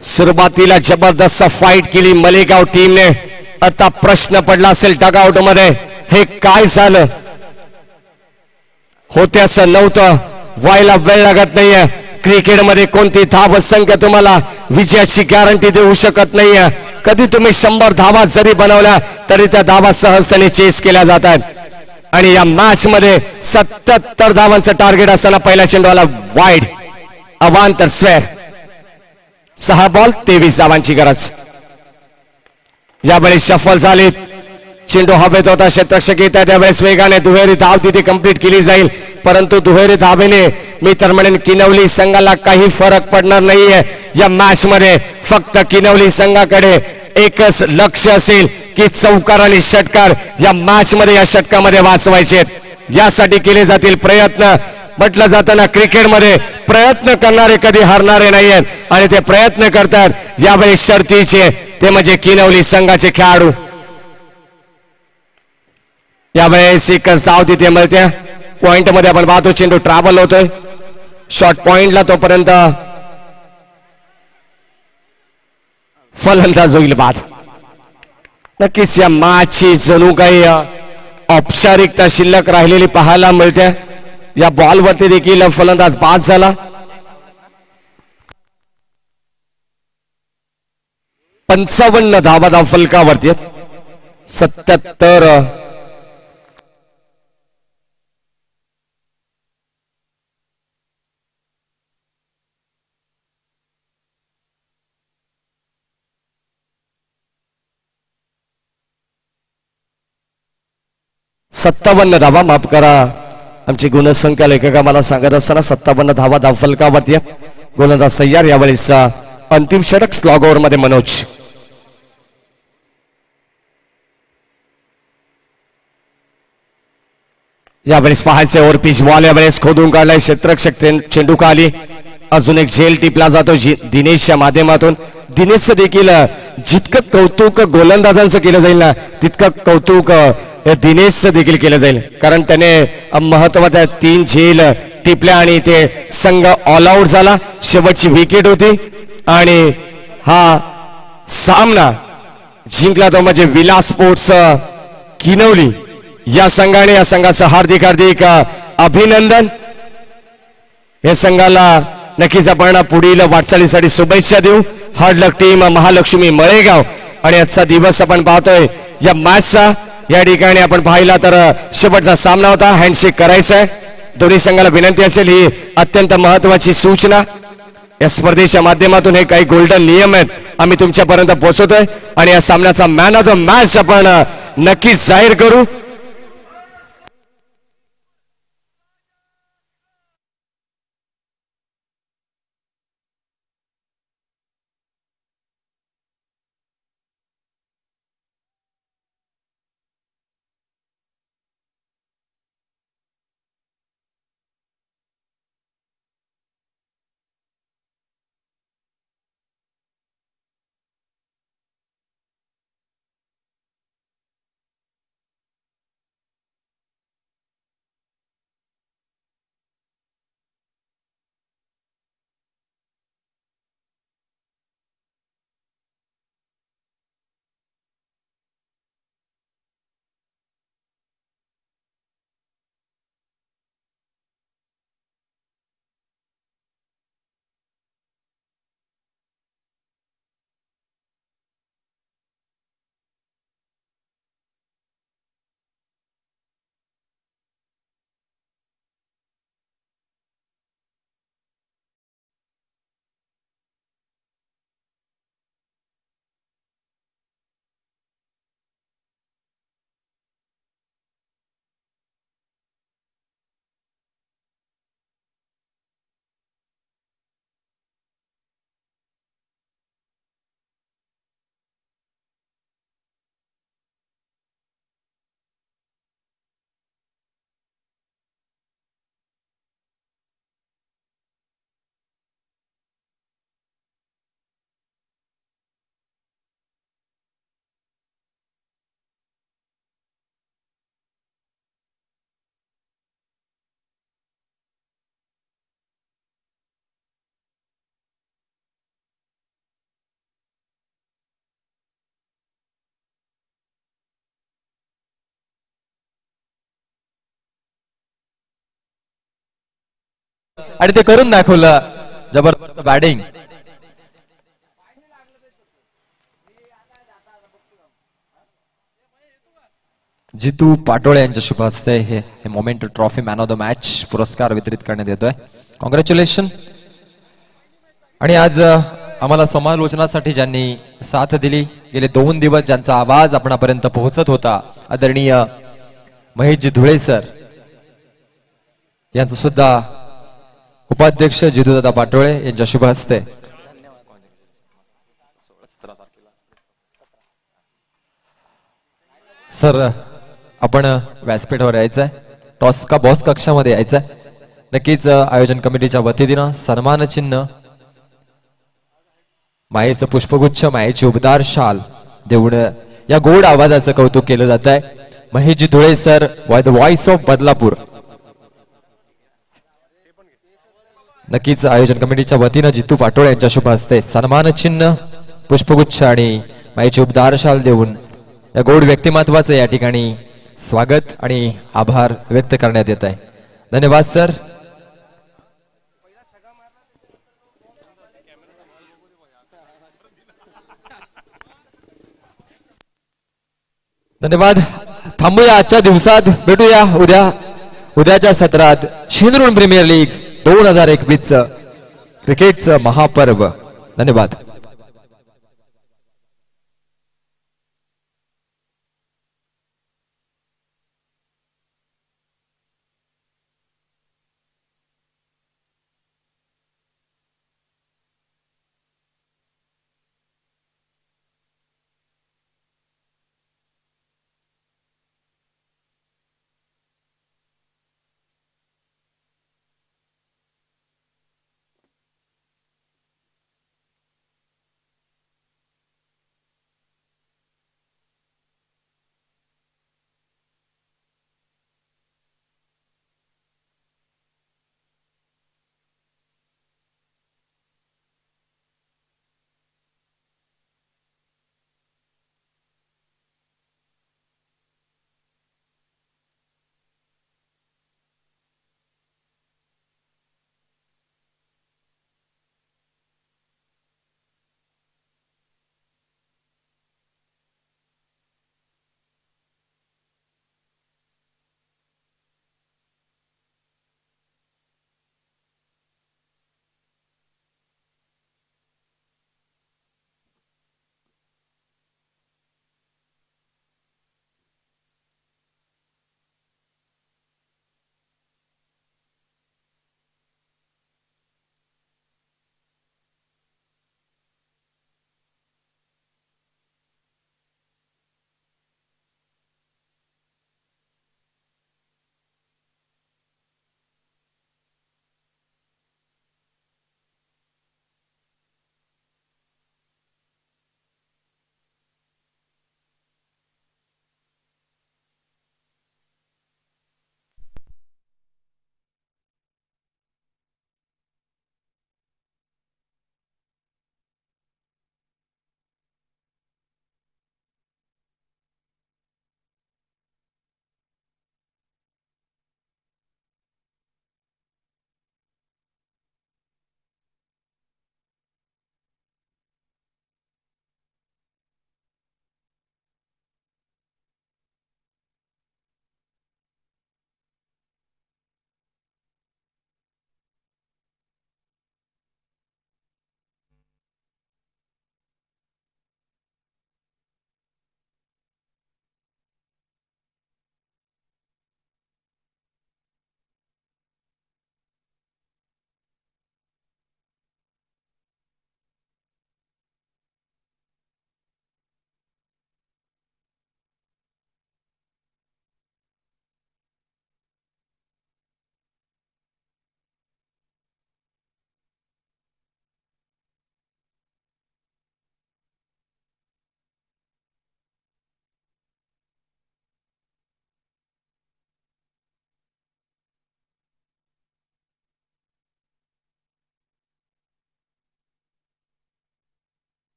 सुरुवातीला जबरदस्त फाईट केली मलेगाव टीमने. आता प्रश्न पडला असेल डगआउट मध्ये हे काय झालं. होते असं नव्हतं. व्हायला वेळ लागत नाहीये. क्रिकेटमध्ये कोणती धाव संख्या तुम्हाला विजयाची गॅरंटी देऊ शकत नाहीये. कधी तुम्ही 100 धावा जरी बनवल्या तरी त्या धावा सहजतेने चेस केल्या जातात. आणि या मॅच मध्ये 77 धावांचं टार्गेट असताना पहिल्या चेंडूला वाईड अवांतर स्वेअर. 6 बॉल 23 धावांची गरज. यावेळी शफल झाली. चेंडू हवेत होता. क्षेत्ररक्षक येत आहे त्यावेळेस वेगाने दुहेरी धाव तिथे कंप्लीट केली जाईल. परंतु दुहेरी धावेने मी तर म्हणेन किनवली संघाला काही फरक पडणार नाहीये. या मॅच मध्ये फक्त किनवली संघाकडे एकच लक्ष असेल की चौकार आणि षटकार या मॅच मध्ये या षटकामध्ये वाचवायचे. यासाठी केले जातील प्रयत्न. म्हटलं जातं ना क्रिकेटमध्ये प्रयत्न करणारे कधी हरणारे नाहीयेत आणि ते प्रयत्न करतात. यावेळी शर्तीचे ते म्हणजे किनवली संघाचे खेळाडू. यावेळेस एकच धाव तिथे मिळते. पॉइंट मध्ये आपण पाहतो चेंडू ट्रॅव्हल होतोय शॉर्ट पॉइंटला. तोपर्यंत फलंदाज होईल बाद. नक्कीच या मॅचची जणू काही औपचारिकता शिल्लक राहिलेली पाहायला मिळते. या बॉलवरती देखील फलंदाज बाद झाला. 55 धावा फलकावरती 77 57 धावा. माफ करा, आमची गुणसंख्या लेखक मला सांगत असताना 57 धावा धावफलकावरती. गोलंदाज तयार. यावेळेस अंतिम षटक स्लॉग ओव्हर मध्ये मनोज. यावेळेस पाहायचे ओव्हर पिच बॉल यावेळेस खोदून काढलाय क्षेत्ररक्षक चेंडू खाली. अजून एक झेल टिपला जातो दिनेशच्या माध्यमातून. दिनेश देखील जितकं कौतुक गोलंदाजांचं केलं जाईल ना तितकं कौतुक दिनेशचं देखील केलं जाईल. कारण त्याने महत्वाच्या 3 झेल टिपल्या आणि ते संघ ऑल आउट झाला. शेवटची विकेट होती आणि हा सामना जिंकला तो म्हणजे विलास स्पोर्ट्स किनवली या संघाने. या संघाचं हार्दिक हार्दिक अभिनंदन. या संघाला नक्कीच आपण पुढील वाटचालीसाठी शुभेच्छा देऊ. हार्ड लक टीम महालक्ष्मी मळेगाव. आणि आजचा दिवस आपण पाहतोय या मॅचचा. या ठिकाणी आपण पाहिला तर शेवटचा सामना होता. हँडशेक करायचा आहे. दोन्ही संघाला विनंती असेल, ही अत्यंत महत्वाची सूचना. या स्पर्धेच्या माध्यमातून हे काही गोल्डन नियम आहेत आम्ही तुमच्यापर्यंत पोहोचवतोय. आणि या सामन्याचा मॅन ऑफ द मॅच आपण नक्कीच जाहीर करू. आणि ते करून दाखवलं. जबरदस्त बॅटिंग. जितू पाटोळे यांच्या शुभ हस्ते हे moment trophy man of the match पुरस्कार वितरित करण्यात येतोय. कॉंग्रॅच्युलेशन. आणि आज आम्हाला समालोचनासाठी ज्यांनी साथ दिली, गेले 2 दिवस ज्यांचा आवाज आपणापर्यंत पोहोचत होता, आदरणीय महेशजी धुळे सर यांचं सुद्धा उपाध्यक्ष जितूदादा पाटोळे यांच्या शुभ हस्ते सर आपण व्यासपीठावर यायचंय. टॉस का बॉस कक्षामध्ये यायचंय. नक्कीच आयोजन कमिटीच्या वतीनं सन्मान चिन्ह, मायेचं पुष्पगुच्छ, मायेची उबदार शाल देऊन या गोड आवाजाचं कौतुक केलं जात आहे. Maheshji Dhule sir, the voice of Badlapur. नक्कीच आयोजन कमिटीच्या वतीनं जितू पाटोळे यांच्या शुभ हस्ते सन्मान चिन्ह पुष्पगुच्छ आणि माईची उबदार शाल देऊन या गोड व्यक्तिमत्वाचं या ठिकाणी स्वागत आणि आभार व्यक्त करण्यात येत आहे. धन्यवाद सर. धन्यवाद. थांबूया आजच्या दिवसात, भेटूया उद्याच्या सत्रात. शेंद्रुण प्रीमियर लीग 2021 क्रिकेटचं महापर्व. धन्यवाद.